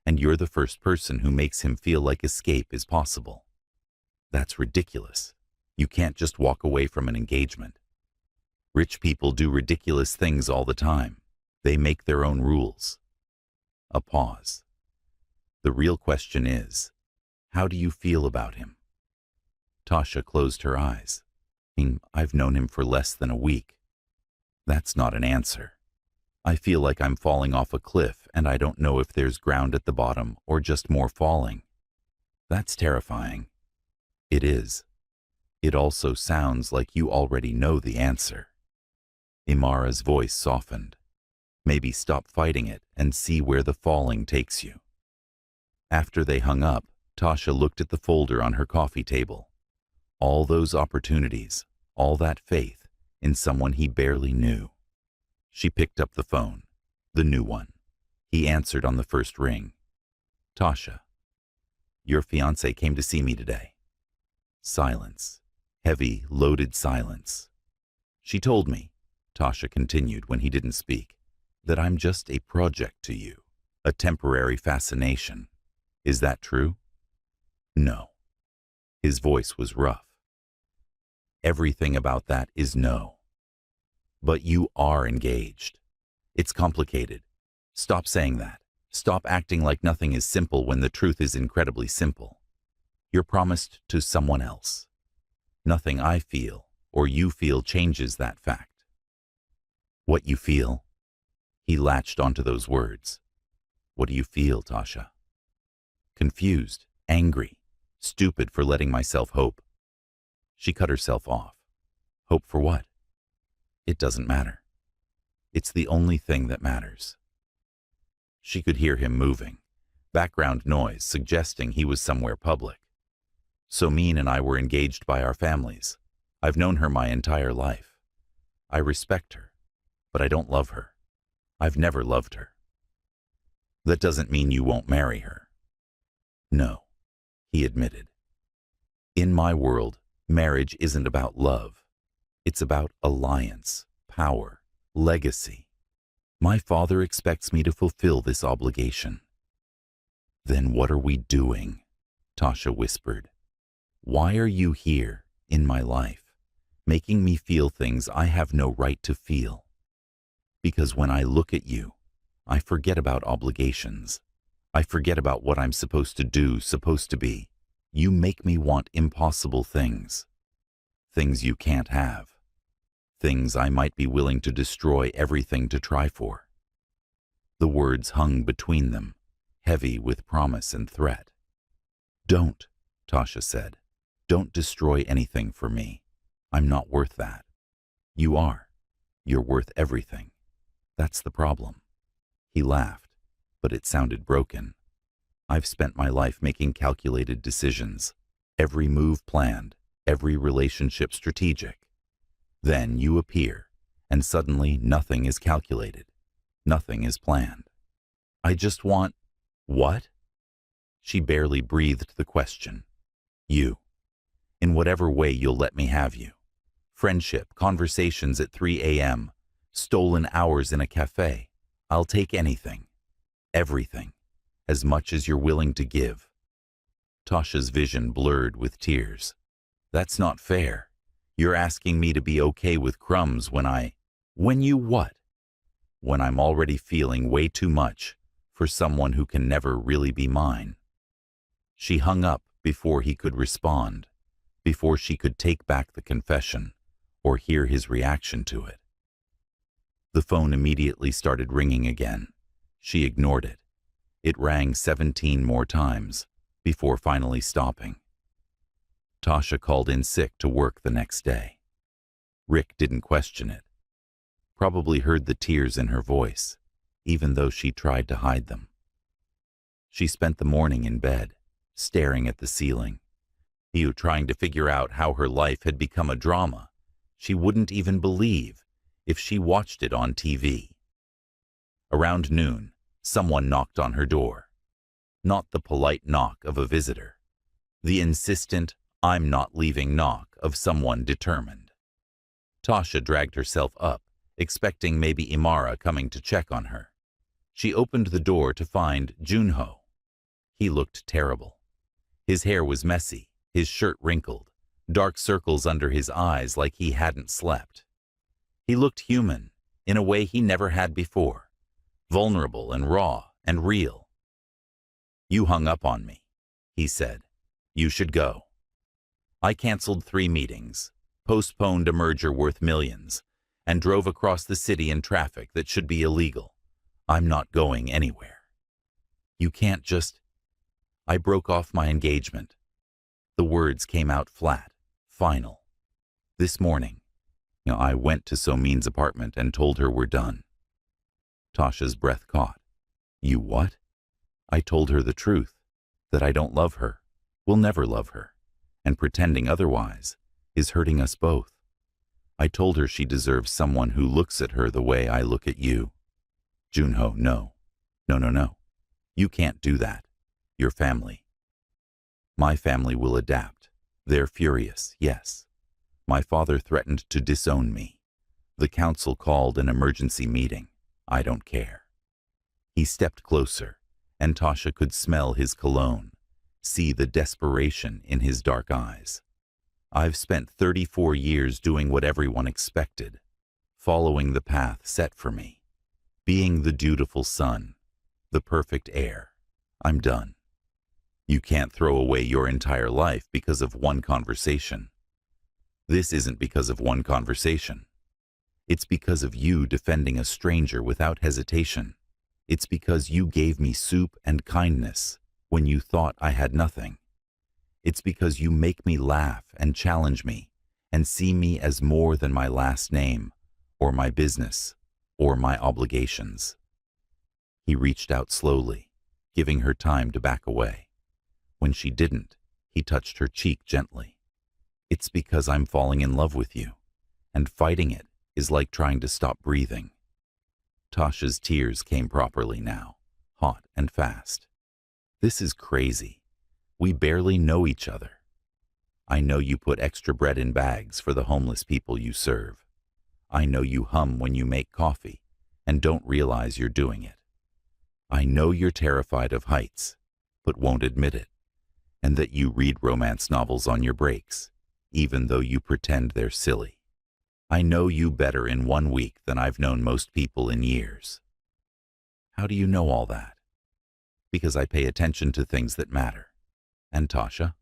and you're the first person who makes him feel like escape is possible. That's ridiculous. You can't just walk away from an engagement. Rich people do ridiculous things all the time. They make their own rules. A pause. The real question is, how do you feel about him? Tasha closed her eyes. I've known him for less than a week. That's not an answer. I feel like I'm falling off a cliff and I don't know if there's ground at the bottom or just more falling. That's terrifying. It is. It also sounds like you already know the answer. Imara's voice softened. Maybe stop fighting it and see where the falling takes you. After they hung up, Tasha looked at the folder on her coffee table. All those opportunities, all that faith in someone he barely knew. She picked up the phone, the new one. He answered on the first ring. Tasha, your fiancé came to see me today. Silence. Heavy, loaded silence. She told me, Tasha continued when he didn't speak, that I'm just a project to you, a temporary fascination. Is that true? No. His voice was rough. Everything about that is no. But you are engaged. It's complicated. Stop saying that. Stop acting like nothing is simple when the truth is incredibly simple. You're promised to someone else. Nothing I feel or you feel changes that fact. What you feel? He latched onto those words. What do you feel, Tasha? Confused, angry, stupid for letting myself hope. She cut herself off. Hope for what? It doesn't matter. It's the only thing that matters. She could hear him moving, background noise suggesting he was somewhere public. Somin and I were engaged by our families. I've known her my entire life. I respect her, but I don't love her. I've never loved her. That doesn't mean you won't marry her. No, he admitted. In my world, marriage isn't about love. It's about alliance, power, legacy. My father expects me to fulfill this obligation. Then what are we doing? Tasha whispered. Why are you here, in my life, making me feel things I have no right to feel? Because when I look at you, I forget about obligations. I forget about what I'm supposed to do, supposed to be. You make me want impossible things. Things you can't have. Things I might be willing to destroy everything to try for. The words hung between them, heavy with promise and threat. Don't, Tasha said. Don't destroy anything for me. I'm not worth that. You are. You're worth everything. That's the problem. He laughed, but it sounded broken. I've spent my life making calculated decisions, every move planned, every relationship strategic. Then you appear, and suddenly nothing is calculated. Nothing is planned. I just want... What? She barely breathed the question. You. In whatever way you'll let me have you. Friendship, conversations at 3 a.m., stolen hours in a cafe. I'll take anything, everything, as much as you're willing to give. Tasha's vision blurred with tears. That's not fair. You're asking me to be okay with crumbs when you what? When I'm already feeling way too much for someone who can never really be mine. She hung up before he could respond, before she could take back the confession or hear his reaction to it. The phone immediately started ringing again. She ignored it. It rang 17 more times before finally stopping. Tasha called in sick to work the next day. Rick didn't question it. Probably heard the tears in her voice, even though she tried to hide them. She spent the morning in bed, staring at the ceiling, trying to figure out how her life had become a drama she wouldn't even believe if she watched it on TV. Around noon, someone knocked on her door. Not the polite knock of a visitor. The insistent, I'm not leaving knock of someone determined. Tasha dragged herself up, expecting maybe Imara coming to check on her. She opened the door to find Junho. He looked terrible. His hair was messy, his shirt wrinkled, dark circles under his eyes like he hadn't slept. He looked human, in a way he never had before, vulnerable and raw and real. You hung up on me, he said. You should go. I canceled 3 meetings, postponed a merger worth millions, and drove across the city in traffic that should be illegal. I'm not going anywhere. You can't just... I broke off my engagement. The words came out flat, final. This morning, I went to Somin's apartment and told her we're done. Tasha's breath caught. You what? I told her the truth, that I don't love her, will never love her, and pretending otherwise is hurting us both. I told her she deserves someone who looks at her the way I look at you. Junho, no. No. You can't do that. Your family. My family will adapt. They're furious, yes. My father threatened to disown me. The council called an emergency meeting. I don't care. He stepped closer, and Tasha could smell his cologne, see the desperation in his dark eyes. I've spent 34 years doing what everyone expected, following the path set for me, being the dutiful son, the perfect heir. I'm done. You can't throw away your entire life because of one conversation. This isn't because of one conversation. It's because of you defending a stranger without hesitation. It's because you gave me soup and kindness when you thought I had nothing. It's because you make me laugh and challenge me and see me as more than my last name or my business or my obligations. He reached out slowly, giving her time to back away. When she didn't, he touched her cheek gently. It's because I'm falling in love with you, and fighting it is like trying to stop breathing. Tasha's tears came properly now, hot and fast. This is crazy. We barely know each other. I know you put extra bread in bags for the homeless people you serve. I know you hum when you make coffee and don't realize you're doing it. I know you're terrified of heights, but won't admit it, and that you read romance novels on your breaks, even though you pretend they're silly. I know you better in 1 week than I've known most people in years. How do you know all that? Because I pay attention to things that matter. And Tasha?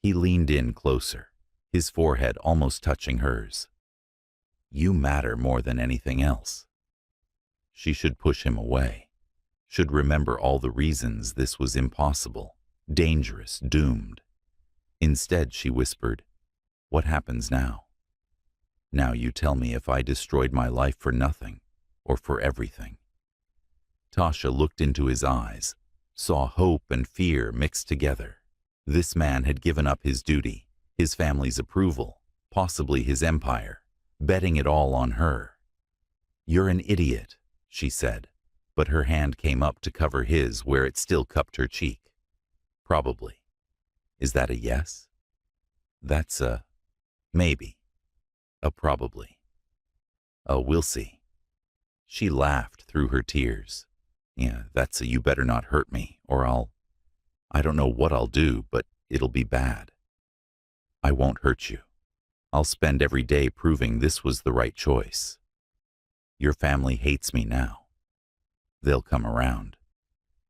He leaned in closer, his forehead almost touching hers. You matter more than anything else. She should push him away, should remember all the reasons this was impossible, dangerous, doomed. Instead, she whispered, What happens now? Now you tell me if I destroyed my life for nothing or for everything. Tasha looked into his eyes, saw hope and fear mixed together. This man had given up his duty, his family's approval, possibly his empire, betting it all on her. You're an idiot, she said, but her hand came up to cover his where it still cupped her cheek. Probably. Is that a yes? That's a maybe. Probably. We'll see. She laughed through her tears. Yeah, that's a you better not hurt me, or I don't know what I'll do, but it'll be bad. I won't hurt you. I'll spend every day proving this was the right choice. Your family hates me now. They'll come around.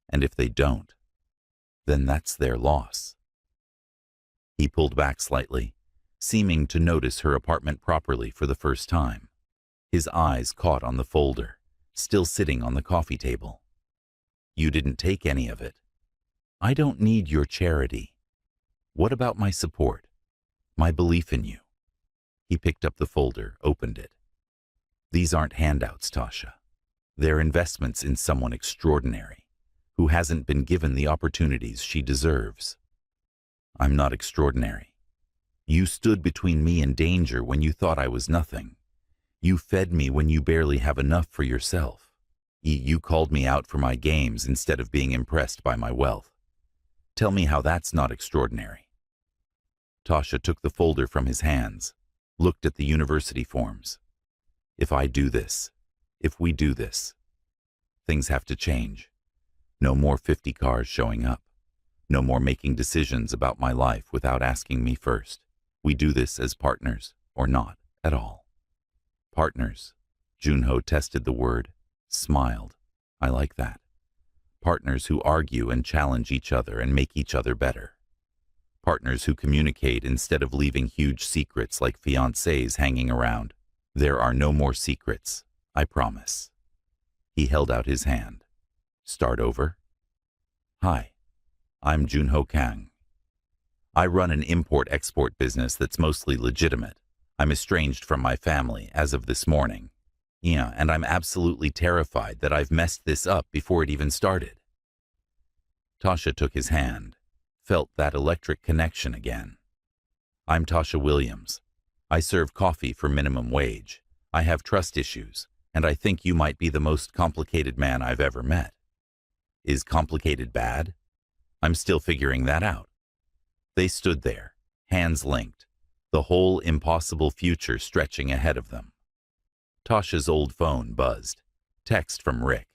And if they don't, then that's their loss. He pulled back slightly, seeming to notice her apartment properly for the first time. His eyes caught on the folder, still sitting on the coffee table. You didn't take any of it. I don't need your charity. What about my support? My belief in you? He picked up the folder, opened it. These aren't handouts, Tasha. They're investments in someone extraordinary, who hasn't been given the opportunities she deserves. I'm not extraordinary. You stood between me and danger when you thought I was nothing. You fed me when you barely have enough for yourself. You called me out for my games instead of being impressed by my wealth. Tell me how that's not extraordinary. Tasha took the folder from his hands, looked at the university forms. If I do this, if we do this, things have to change. No more 50 cars showing up. No more making decisions about my life without asking me first. We do this as partners or not at all. Partners. Junho tested the word, smiled. I like that. Partners who argue and challenge each other and make each other better. Partners who communicate instead of leaving huge secrets like fiancés hanging around. There are no more secrets, I promise. He held out his hand. Start over? Hi, I'm Junho Kang. I run an import-export business that's mostly legitimate. I'm estranged from my family as of this morning. Yeah, and I'm absolutely terrified that I've messed this up before it even started. Tasha took his hand, felt that electric connection again. I'm Tasha Williams. I serve coffee for minimum wage. I have trust issues, and I think you might be the most complicated man I've ever met. Is complicated bad? I'm still figuring that out. They stood there, hands linked, the whole impossible future stretching ahead of them. Tasha's old phone buzzed. Text from Rick.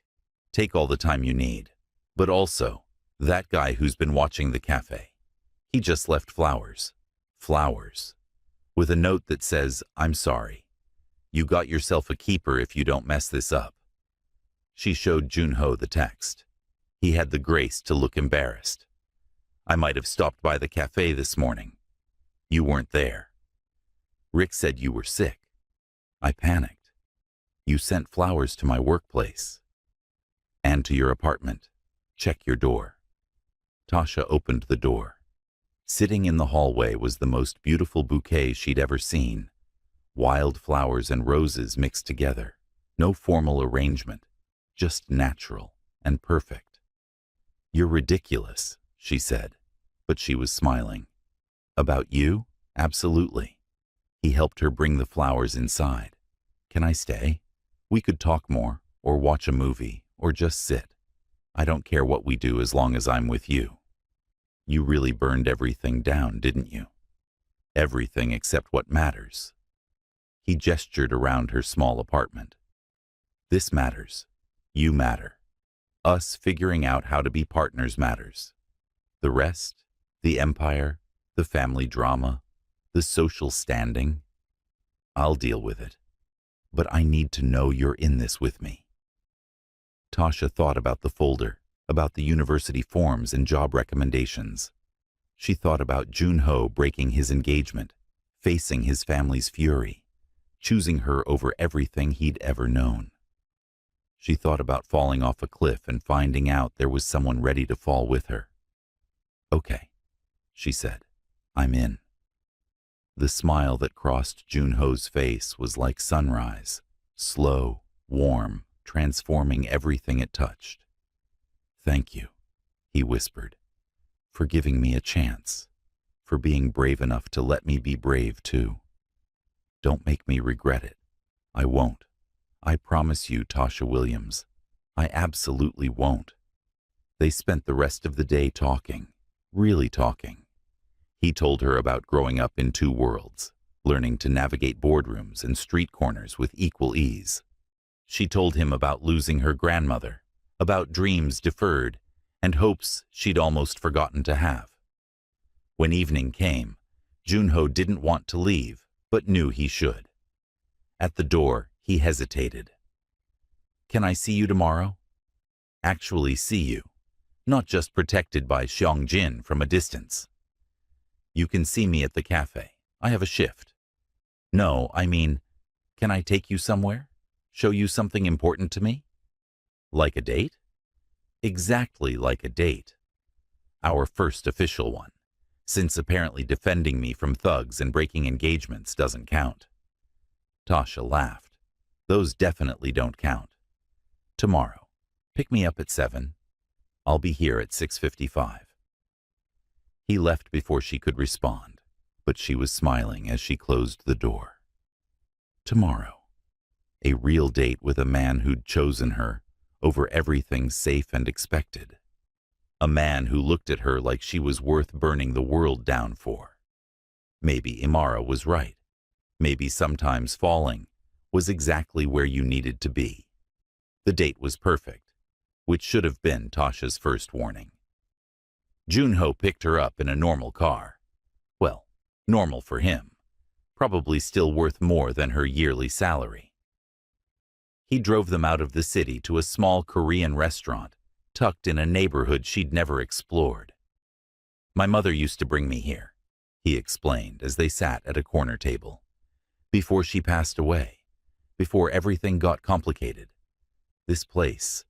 Take all the time you need. But also, that guy who's been watching the cafe. He just left flowers. Flowers. With a note that says, I'm sorry. You got yourself a keeper if you don't mess this up. She showed Junho the text. He had the grace to look embarrassed. I might have stopped by the cafe this morning. You weren't there. Rick said you were sick. I panicked. You sent flowers to my workplace. And to your apartment. Check your door. Tasha opened the door. Sitting in the hallway was the most beautiful bouquet she'd ever seen. Wild flowers and roses mixed together. No formal arrangement. Just natural and perfect. You're ridiculous, she said, but she was smiling. About you? Absolutely. He helped her bring the flowers inside. Can I stay? We could talk more, or watch a movie, or just sit. I don't care what we do as long as I'm with you. You really burned everything down, didn't you? Everything except what matters. He gestured around her small apartment. This matters. You matter. Us figuring out how to be partners matters. The rest, the empire, the family drama, the social standing, I'll deal with it. But I need to know you're in this with me. Tasha thought about the folder, about the university forms and job recommendations. She thought about Junho breaking his engagement, facing his family's fury, choosing her over everything he'd ever known. She thought about falling off a cliff and finding out there was someone ready to fall with her. Okay, she said, I'm in. The smile that crossed Junho's face was like sunrise, slow, warm, transforming everything it touched. Thank you, he whispered, for giving me a chance, for being brave enough to let me be brave too. Don't make me regret it. I won't. I promise you, Tasha Williams. I absolutely won't. They spent the rest of the day talking, really talking. He told her about growing up in two worlds, learning to navigate boardrooms and street corners with equal ease. She told him about losing her grandmother, about dreams deferred, and hopes she'd almost forgotten to have. When evening came, Junho didn't want to leave, but knew he should. At the door, he hesitated. "Can I see you tomorrow?" "Actually see you, not just protected by Xiangjin from a distance." "You can see me at the cafe. I have a shift." "No, I mean, can I take you somewhere? Show you something important to me?" "Like a date?" "Exactly like a date. Our first official one, since apparently defending me from thugs and breaking engagements doesn't count." Tasha laughed. "Those definitely don't count. Tomorrow, pick me up at 7. I'll be here at 6:55. He left before she could respond, but she was smiling as she closed the door. Tomorrow. A real date with a man who'd chosen her over everything safe and expected. A man who looked at her like she was worth burning the world down for. Maybe Imara was right. Maybe sometimes falling was exactly where you needed to be. The date was perfect, which should have been Tasha's first warning. Junho picked her up in a normal car. Well, normal for him. Probably still worth more than her yearly salary. He drove them out of the city to a small Korean restaurant tucked in a neighborhood she'd never explored. "My mother used to bring me here," he explained as they sat at a corner table. "Before she passed away, before everything got complicated. This place,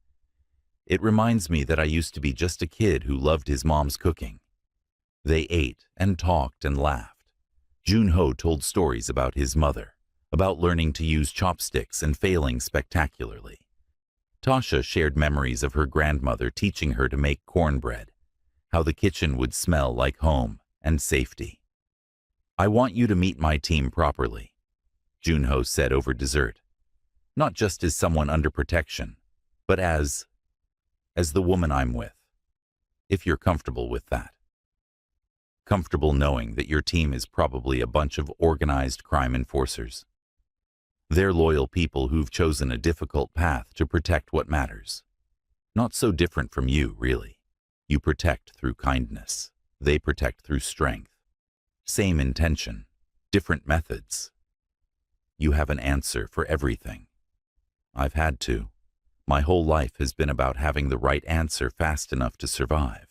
it reminds me that I used to be just a kid who loved his mom's cooking." They ate and talked and laughed. Junho told stories about his mother, about learning to use chopsticks and failing spectacularly. Tasha shared memories of her grandmother teaching her to make cornbread, how the kitchen would smell like home and safety. "I want you to meet my team properly," Junho said over dessert. "Not just as someone under protection, but as the woman I'm with, if you're comfortable with that. Comfortable knowing that your team is probably a bunch of organized crime enforcers. They're loyal people who've chosen a difficult path to protect what matters. Not so different from you, really. You protect through kindness. They protect through strength. Same intention, different methods. You have an answer for everything. I've had to. My whole life has been about having the right answer fast enough to survive."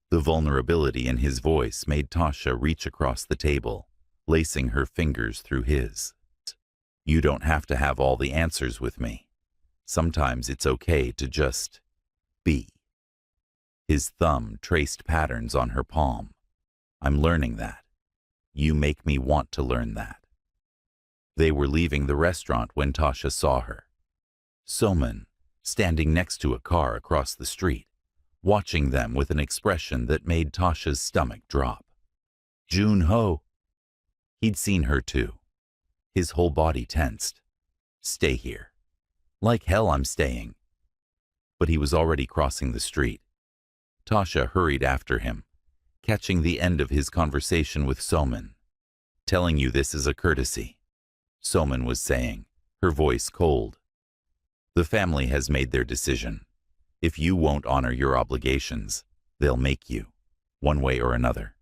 The vulnerability in his voice made Tasha reach across the table, lacing her fingers through his. "You don't have to have all the answers with me. Sometimes it's okay to just be." His thumb traced patterns on her palm. "I'm learning that. You make me want to learn that." They were leaving the restaurant when Tasha saw her. Soman, standing next to a car across the street, watching them with an expression that made Tasha's stomach drop. Junho. He'd seen her too. His whole body tensed. "Stay here." "Like hell I'm staying." But he was already crossing the street. Tasha hurried after him, catching the end of his conversation with Soman. "Telling you this is a courtesy," Soman was saying, her voice cold. "The family has made their decision. If you won't honor your obligations, they'll make you, one way or another.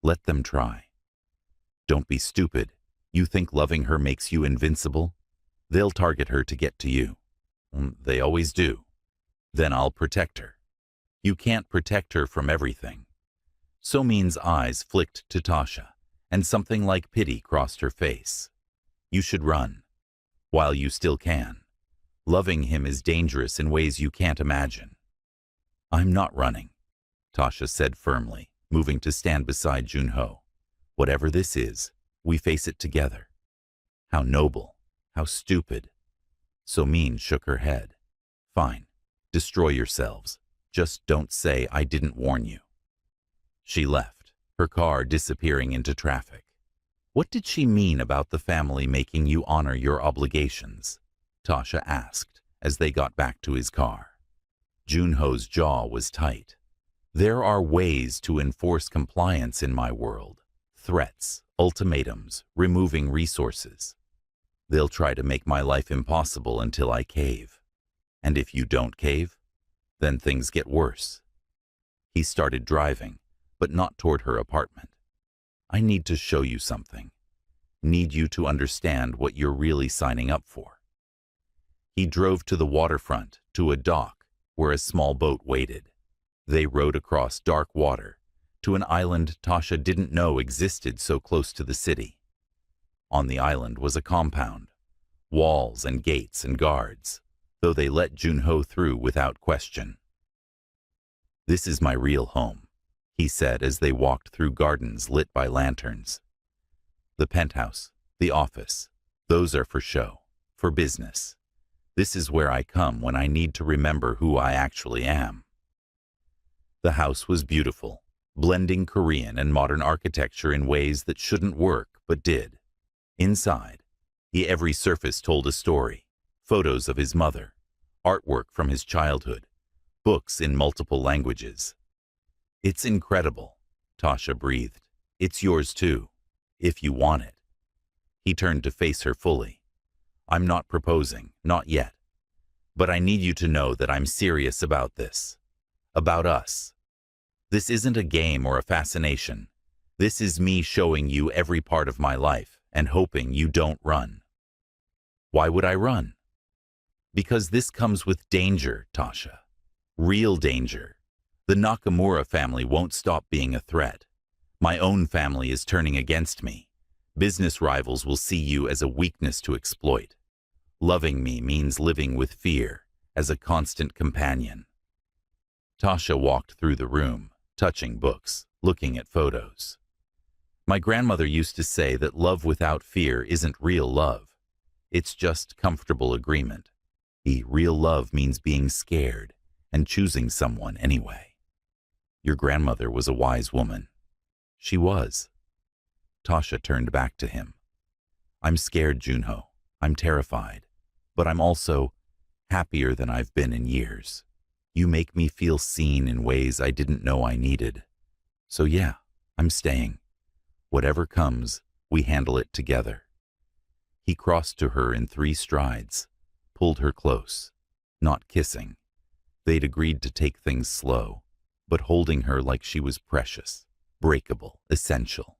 Let them try. Don't be stupid. You think loving her makes you invincible? They'll target her to get to you. They always do. Then I'll protect her. You can't protect her from everything." Somin's eyes flicked to Tasha, and something like pity crossed her face. "You should run, while you still can. Loving him is dangerous in ways you can't imagine." "I'm not running," Tasha said firmly, moving to stand beside Junho. "Whatever this is, we face it together." "How noble, how stupid." Somin shook her head. "Fine, destroy yourselves. Just don't say I didn't warn you." She left, her car disappearing into traffic. What did she mean about the family making you honor your obligations? Tasha asked as they got back to his car. Junho's jaw was tight. "There are ways to enforce compliance in my world. Threats, ultimatums, removing resources. They'll try to make my life impossible until I cave. And if you don't cave, then things get worse. He started driving, but not toward her apartment. I need to show you something. Need you to understand what you're really signing up for. He drove to the waterfront, to a dock, where a small boat waited. They rowed across dark water, to an island Tasha didn't know existed so close to the city. On the island was a compound, walls and gates and guards, though they let Junho through without question. "This is my real home," he said as they walked through gardens lit by lanterns. "The penthouse, the office, those are for show, for business. This is where I come when I need to remember who I actually am." The house was beautiful, blending Korean and modern architecture in ways that shouldn't work but did. Inside, every surface told a story, photos of his mother, artwork from his childhood, books in multiple languages. "It's incredible," Tasha breathed. "It's yours too, if you want it." He turned to face her fully. "I'm not proposing, not yet. But I need you to know that I'm serious about this. About us. This isn't a game or a fascination. This is me showing you every part of my life and hoping you don't run." "Why would I run?" "Because this comes with danger, Tasha. Real danger. The Nakamura family won't stop being a threat. My own family is turning against me. Business rivals will see you as a weakness to exploit. Loving me means living with fear, as a constant companion." Tasha walked through the room, touching books, looking at photos. "My grandmother used to say that love without fear isn't real love. It's just comfortable agreement. Real love means being scared and choosing someone anyway." "Your grandmother was a wise woman." "She was." Tasha turned back to him. "I'm scared, Junho. I'm terrified. But I'm also happier than I've been in years. You make me feel seen in ways I didn't know I needed. So yeah, I'm staying. Whatever comes, we handle it together." He crossed to her in 3 strides, pulled her close, not kissing. They'd agreed to take things slow, but holding her like she was precious, breakable, essential.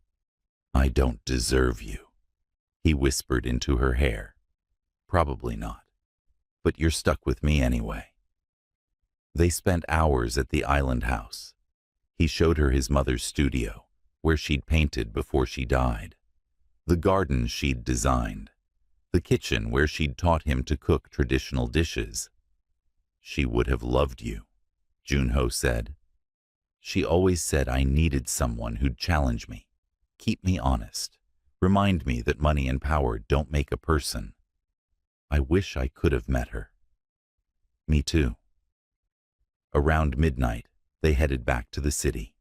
"I don't deserve you," he whispered into her hair. "Probably not. But you're stuck with me anyway." They spent hours at the island house. He showed her his mother's studio, where she'd painted before she died, the garden she'd designed, the kitchen where she'd taught him to cook traditional dishes. "She would have loved you," Junho said. "She always said I needed someone who'd challenge me, keep me honest, remind me that money and power don't make a person. I wish I could have met her." "Me too." Around midnight, they headed back to the city.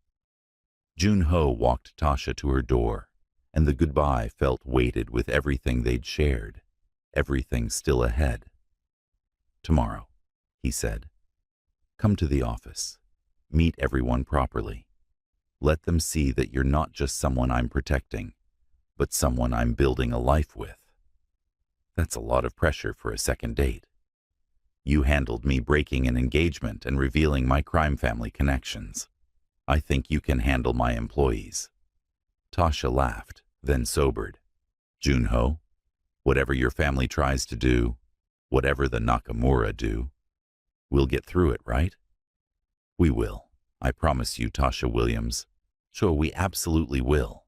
Junho walked Tasha to her door, and the goodbye felt weighted with everything they'd shared, everything still ahead. "Tomorrow," he said, "come to the office. Meet everyone properly. Let them see that you're not just someone I'm protecting, but someone I'm building a life with." "That's a lot of pressure for a second date." "You handled me breaking an engagement and revealing my crime family connections. I think you can handle my employees." Tasha laughed, then sobered. "Junho, whatever your family tries to do, whatever the Nakamura do, we'll get through it, right?" "We will. I promise you, Tasha Williams. Sure, we absolutely will."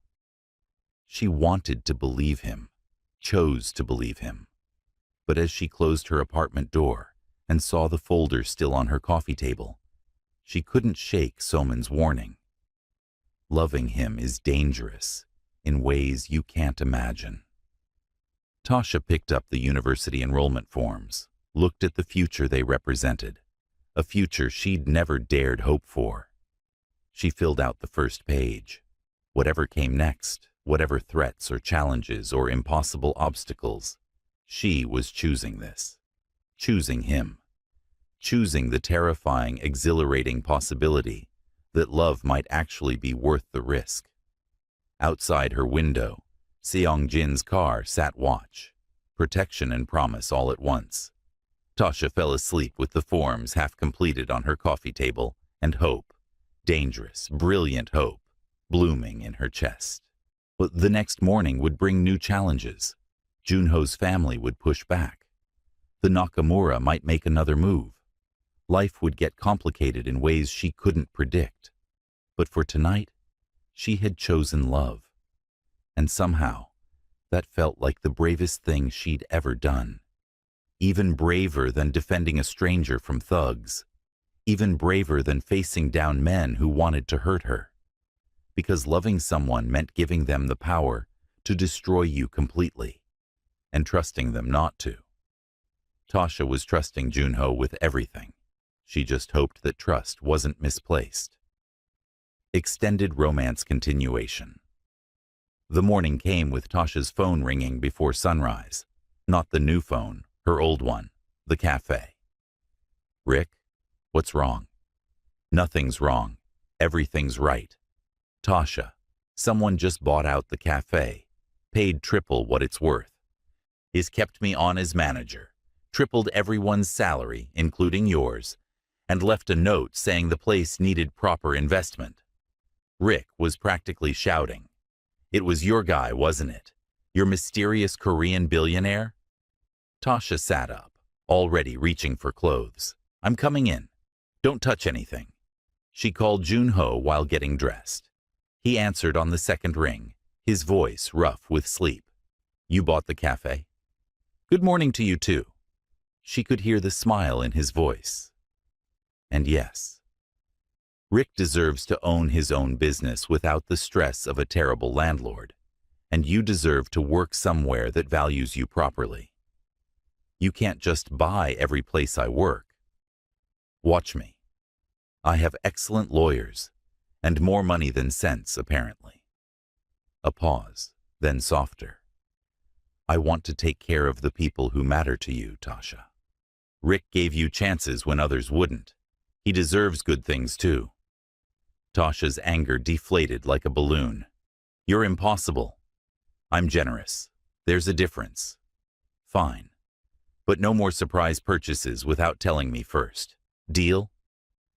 She wanted to believe him, chose to believe him. But as she closed her apartment door and saw the folder still on her coffee table, she couldn't shake Soman's warning. Loving him is dangerous in ways you can't imagine. Tasha picked up the university enrollment forms, looked at the future they represented, a future she'd never dared hope for. She filled out the first page. Whatever came next, whatever threats or challenges or impossible obstacles, she was choosing this, choosing him, choosing the terrifying, exhilarating possibility that love might actually be worth the risk. Outside her window, Seong-jin's car sat watch, protection and promise all at once. Tasha fell asleep with the forms half completed on her coffee table, and hope, dangerous, brilliant hope, blooming in her chest. But the next morning would bring new challenges. Junho's family would push back. The Nakamura might make another move. Life would get complicated in ways she couldn't predict. But for tonight, she had chosen love. And somehow, that felt like the bravest thing she'd ever done. Even braver than defending a stranger from thugs. Even braver than facing down men who wanted to hurt her. Because loving someone meant giving them the power to destroy you completely, and trusting them not to. Tasha was trusting Junho with everything. She just hoped that trust wasn't misplaced. Extended romance continuation. The morning came with Tasha's phone ringing before sunrise. Not the new phone, her old one, the cafe. Rick, what's wrong? Nothing's wrong. Everything's right. Tasha, someone just bought out the cafe, paid triple what it's worth. He's kept me on as manager, tripled everyone's salary, including yours, and left a note saying the place needed proper investment. Rick was practically shouting. It was your guy, wasn't it? Your mysterious Korean billionaire? Tasha sat up, already reaching for clothes. I'm coming in. Don't touch anything. She called Junho while getting dressed. He answered on the second ring, his voice rough with sleep. You bought the cafe? Good morning to you too. She could hear the smile in his voice. And yes, Rick deserves to own his own business without the stress of a terrible landlord, and you deserve to work somewhere that values you properly. You can't just buy every place I work. Watch me. I have excellent lawyers, and more money than sense, apparently. A pause, then softer. I want to take care of the people who matter to you, Tasha. Rick gave you chances when others wouldn't. He deserves good things too. Tasha's anger deflated like a balloon. You're impossible. I'm generous. There's a difference. Fine. But no more surprise purchases without telling me first. Deal?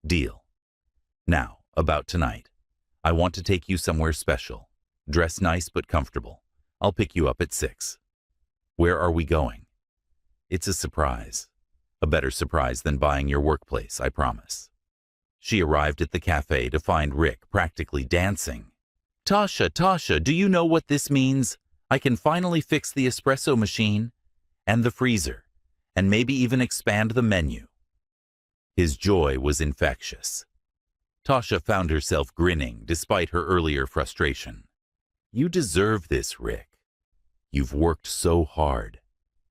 Deal. Now, about tonight. I want to take you somewhere special. Dress nice but comfortable. I'll pick you up at 6. Where are we going? It's a surprise. A better surprise than buying your workplace, I promise. She arrived at the cafe to find Rick practically dancing. Tasha, do you know what this means? I can finally fix the espresso machine and the freezer, and maybe even expand the menu. His joy was infectious. Tasha found herself grinning despite her earlier frustration. You deserve this, Rick. You've worked so hard.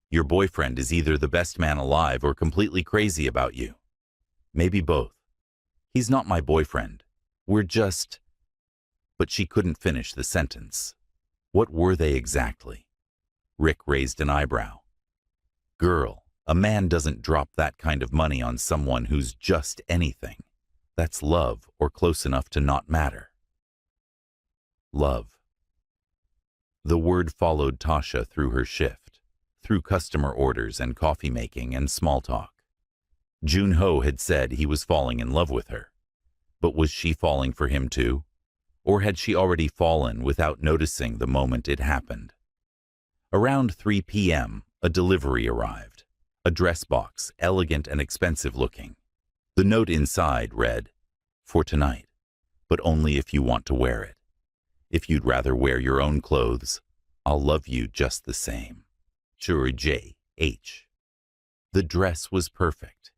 Your boyfriend is either the best man alive or completely crazy about you. Maybe both. He's not my boyfriend. We're just... But she couldn't finish the sentence. What were they exactly? Rick raised an eyebrow. Girl, a man doesn't drop that kind of money on someone who's just anything. That's love or close enough to not matter. Love. The word followed Tasha through her shift, through customer orders and coffee making and small talk. Junho had said he was falling in love with her. But was she falling for him too? Or had she already fallen without noticing the moment it happened? Around 3 p.m., a delivery arrived. A dress box, elegant and expensive looking. The note inside read, "For tonight, but only if you want to wear it. If you'd rather wear your own clothes, I'll love you just the same. Sure, J.H." The dress was perfect.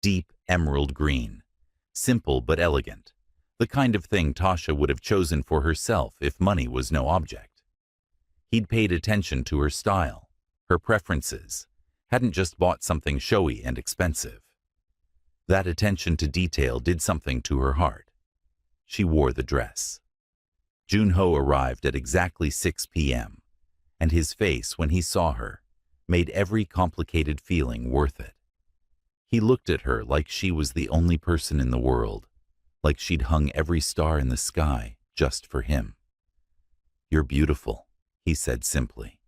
Deep emerald green. Simple but elegant. The kind of thing Tasha would have chosen for herself if money was no object. He'd paid attention to her style, her preferences, hadn't just bought something showy and expensive. That attention to detail did something to her heart. She wore the dress. Junho arrived at exactly 6 p.m., and his face when he saw her made every complicated feeling worth it. He looked at her like she was the only person in the world, like she'd hung every star in the sky just for him. You're beautiful, he said simply.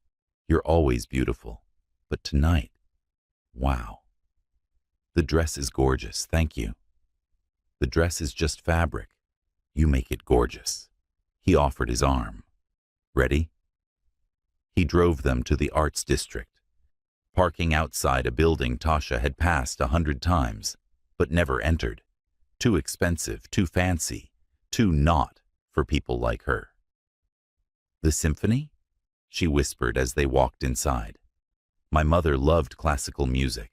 You're always beautiful, but tonight, wow. The dress is gorgeous, thank you. The dress is just fabric. You make it gorgeous. He offered his arm. Ready? He drove them to the arts district, parking outside a building Tasha had passed 100 times, but never entered. Too expensive, too fancy, too not for people like her. The symphony? She whispered as they walked inside. My mother loved classical music.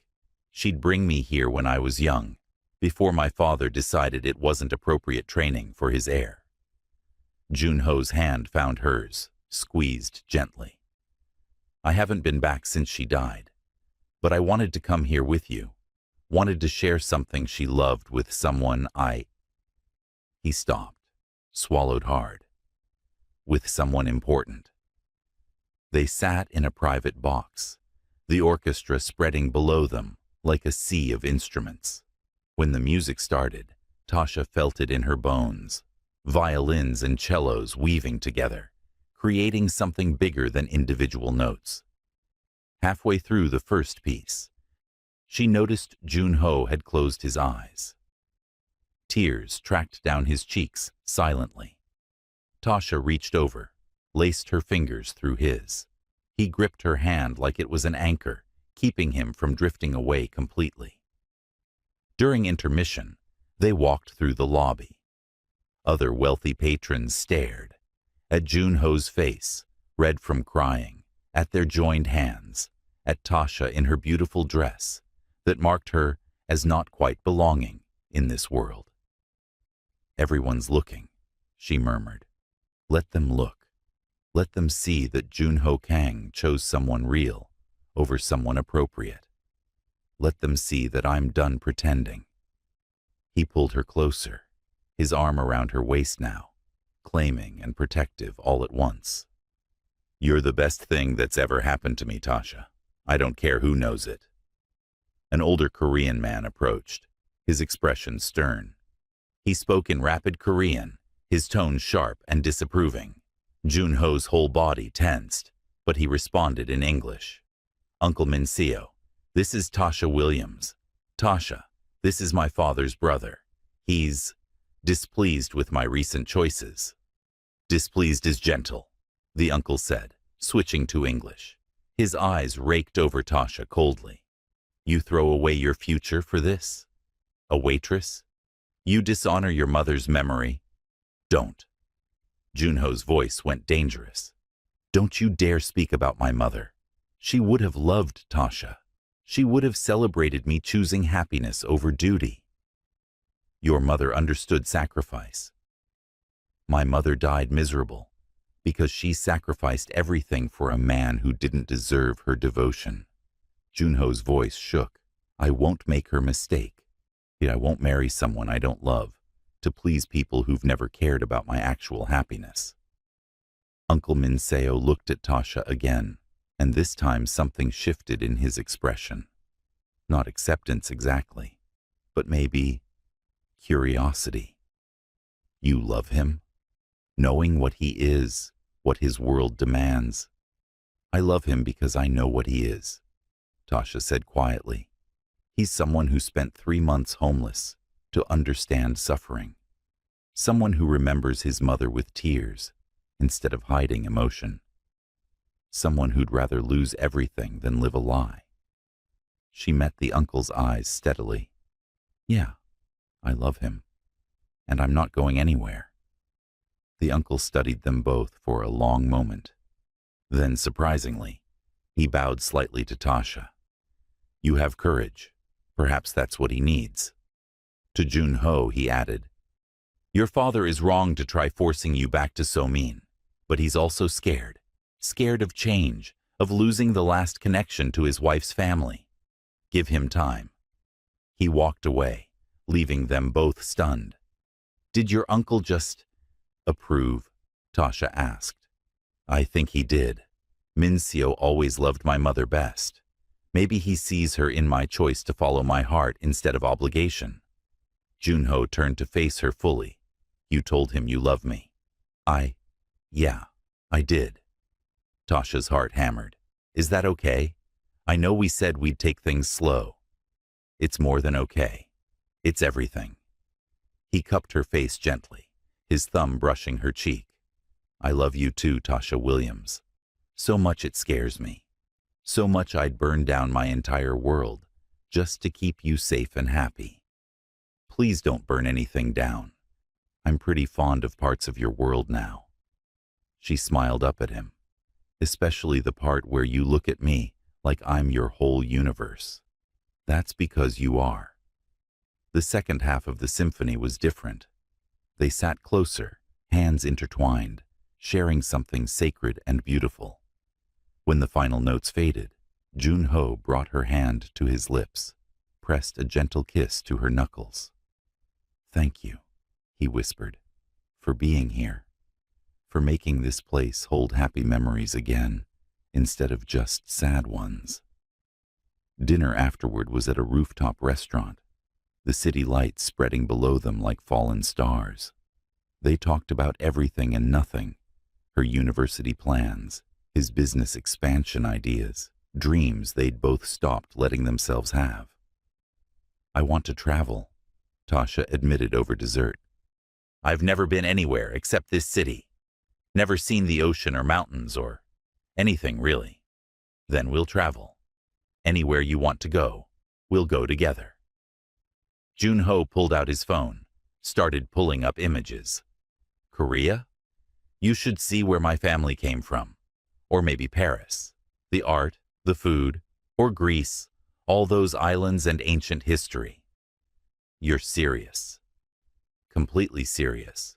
She'd bring me here when I was young, before my father decided it wasn't appropriate training for his heir. Junho's hand found hers, squeezed gently. I haven't been back since she died, but I wanted to come here with you, wanted to share something she loved with someone He stopped, swallowed hard. With someone important. They sat in a private box, the orchestra spreading below them like a sea of instruments. When the music started, Tasha felt it in her bones, violins and cellos weaving together, creating something bigger than individual notes. Halfway through the first piece, she noticed Junho had closed his eyes. Tears tracked down his cheeks silently. Tasha reached over, laced her fingers through his. He gripped her hand like it was an anchor, keeping him from drifting away completely. During intermission, they walked through the lobby. Other wealthy patrons stared at Junho's face, red from crying, at their joined hands, at Tasha in her beautiful dress that marked her as not quite belonging in this world. Everyone's looking, she murmured. Let them look. Let them see that Junho Kang chose someone real over someone appropriate. Let them see that I'm done pretending. He pulled her closer, his arm around her waist now, claiming and protective all at once. You're the best thing that's ever happened to me, Tasha. I don't care who knows it. An older Korean man approached, his expression stern. He spoke in rapid Korean, his tone sharp and disapproving. Junho's whole body tensed, but he responded in English. Uncle Minseo, this is Tasha Williams. Tasha, this is my father's brother. He's displeased with my recent choices. Displeased is gentle, the uncle said, switching to English. His eyes raked over Tasha coldly. You throw away your future for this? A waitress? You dishonor your mother's memory? Don't. Junho's voice went dangerous. Don't you dare speak about my mother. She would have loved Tasha. She would have celebrated me choosing happiness over duty. Your mother understood sacrifice. My mother died miserable because she sacrificed everything for a man who didn't deserve her devotion. Junho's voice shook. I won't make her mistake. Yet I won't marry someone I don't love to please people who've never cared about my actual happiness. Uncle Minseo looked at Tasha again, and this time something shifted in his expression. Not acceptance exactly, but maybe curiosity. You love him? Knowing what he is, what his world demands. I love him because I know what he is, Tasha said quietly. He's someone who spent 3 months homeless to understand suffering. Someone who remembers his mother with tears instead of hiding emotion. Someone who'd rather lose everything than live a lie. She met the uncle's eyes steadily. Yeah, I love him, and I'm not going anywhere. The uncle studied them both for a long moment. Then, surprisingly, he bowed slightly to Tasha. You have courage. Perhaps that's what he needs. To Junho, he added, Your father is wrong to try forcing you back to So-min, but he's also scared. Scared of change, of losing the last connection to his wife's family. Give him time. He walked away, leaving them both stunned. Did your uncle just approve? Tasha asked. I think he did. Minseo always loved my mother best. Maybe he sees her in my choice to follow my heart instead of obligation. Junho turned to face her fully. You told him you love me. Yeah, I did. Tasha's heart hammered. Is that okay? I know we said we'd take things slow. It's more than okay. It's everything. He cupped her face gently, his thumb brushing her cheek. I love you too, Tasha Williams. So much it scares me. So much I'd burn down my entire world just to keep you safe and happy. Please don't burn anything down. I'm pretty fond of parts of your world now. She smiled up at him, especially the part where you look at me like I'm your whole universe. That's because you are. The second half of the symphony was different. They sat closer, hands intertwined, sharing something sacred and beautiful. When the final notes faded, Jun-ho brought her hand to his lips, pressed a gentle kiss to her knuckles. Thank you, he whispered, for being here, for making this place hold happy memories again, instead of just sad ones. Dinner afterward was at a rooftop restaurant, the city lights spreading below them like fallen stars. They talked about everything and nothing, her university plans, his business expansion ideas, dreams they'd both stopped letting themselves have. I want to travel, Tasha admitted over dessert. I've never been anywhere except this city. Never seen the ocean or mountains or anything really. Then we'll travel. Anywhere you want to go, we'll go together. Jun-ho pulled out his phone, started pulling up images. Korea? You should see where my family came from. Or maybe Paris. The art, the food, or Greece, all those islands and ancient history. You're serious. Completely serious.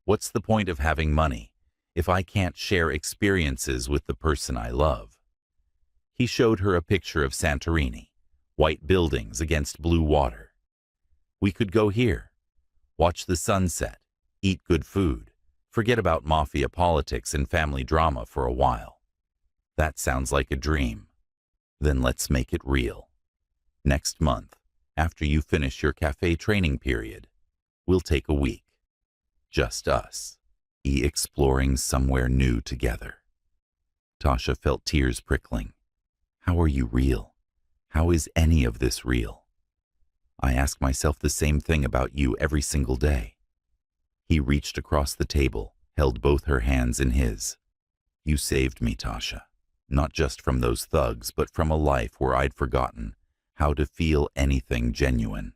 What's the point of having money if I can't share experiences with the person I love? He showed her a picture of Santorini, white buildings against blue water. We could go here, watch the sunset, eat good food, forget about mafia politics and family drama for a while. That sounds like a dream. Then let's make it real. Next month, after you finish your cafe training period, we'll take a week. Just us, exploring somewhere new together. Tasha felt tears prickling. How are you real? How is any of this real? I ask myself the same thing about you every single day. He reached across the table, held both her hands in his. You saved me, Tasha. Not just from those thugs, but from a life where I'd forgotten how to feel anything genuine.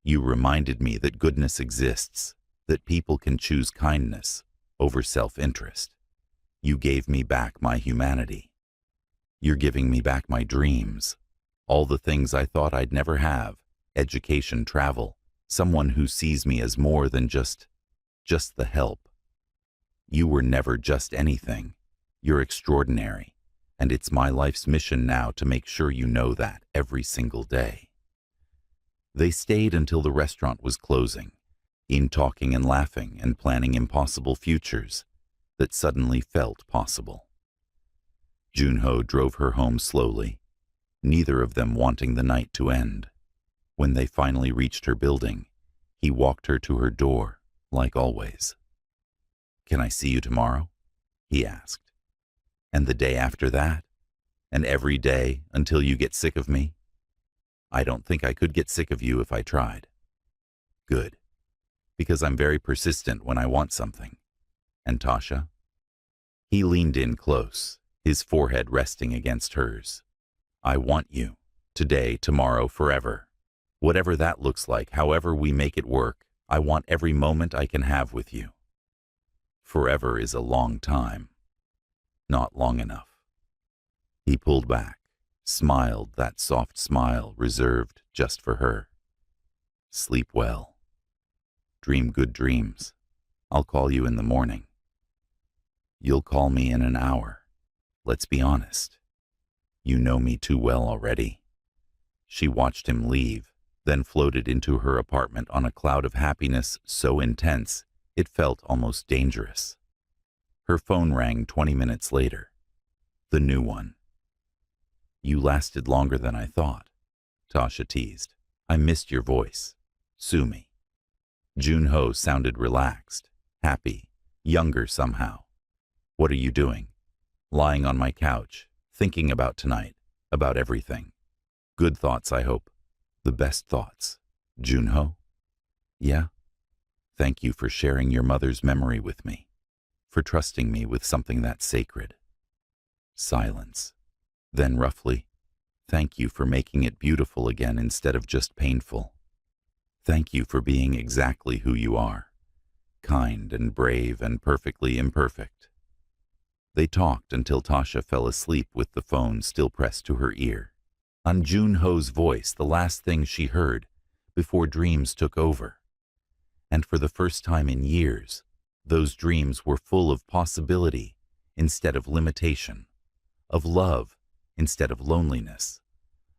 You reminded me that goodness exists, that people can choose kindness over self-interest. You gave me back my humanity. You're giving me back my dreams, all the things I thought I'd never have, education, travel, someone who sees me as more than just the help. You were never just anything. You're extraordinary, and it's my life's mission now to make sure you know that every single day. They stayed until the restaurant was closing, talking and laughing and planning impossible futures that suddenly felt possible. Jun-ho drove her home slowly, neither of them wanting the night to end. When they finally reached her building, he walked her to her door, like always. Can I see you tomorrow? He asked. And the day after that? And every day until you get sick of me? I don't think I could get sick of you if I tried. Good. Because I'm very persistent when I want something. And Tasha? He leaned in close, his forehead resting against hers. I want you. Today, tomorrow, forever. Whatever that looks like, however we make it work, I want every moment I can have with you. Forever is a long time. Not long enough. He pulled back, smiled that soft smile reserved just for her. Sleep well. Dream good dreams. I'll call you in the morning. You'll call me in an hour. Let's be honest. You know me too well already. She watched him leave, then floated into her apartment on a cloud of happiness so intense it felt almost dangerous. Her phone rang 20 minutes later. The new one. You lasted longer than I thought, Tasha teased. I missed your voice. Sue me. Jun-ho sounded relaxed, happy, younger somehow. What are you doing? lying on my couch, thinking about tonight, about everything. Good thoughts, I hope. The best thoughts. Junho? Yeah? Thank you for sharing your mother's memory with me, for trusting me with something that sacred. Silence. Then roughly, thank you for making it beautiful again instead of just painful. Thank you for being exactly who you are, kind and brave and perfectly imperfect. They talked until Tasha fell asleep with the phone still pressed to her ear. On Junho's voice, the last thing she heard before dreams took over. And for the first time in years, those dreams were full of possibility instead of limitation, of love instead of loneliness,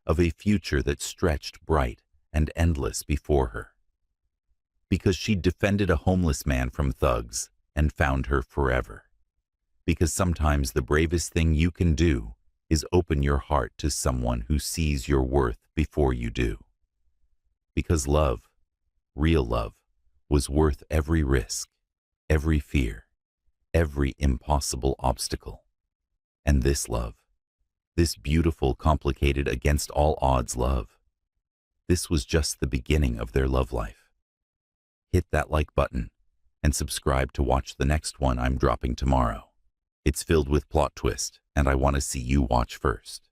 of a future that stretched bright and endless before her. Because she'd defended a homeless man from thugs and found her forever. Because sometimes the bravest thing you can do is open your heart to someone who sees your worth before you do. Because love, real love, was worth every risk, every fear, every impossible obstacle. And this love, this beautiful, complicated, against all odds love, this was just the beginning of their love life. Hit that like button and subscribe to watch the next one I'm dropping tomorrow. It's filled with plot twist, and I want to see you watch first.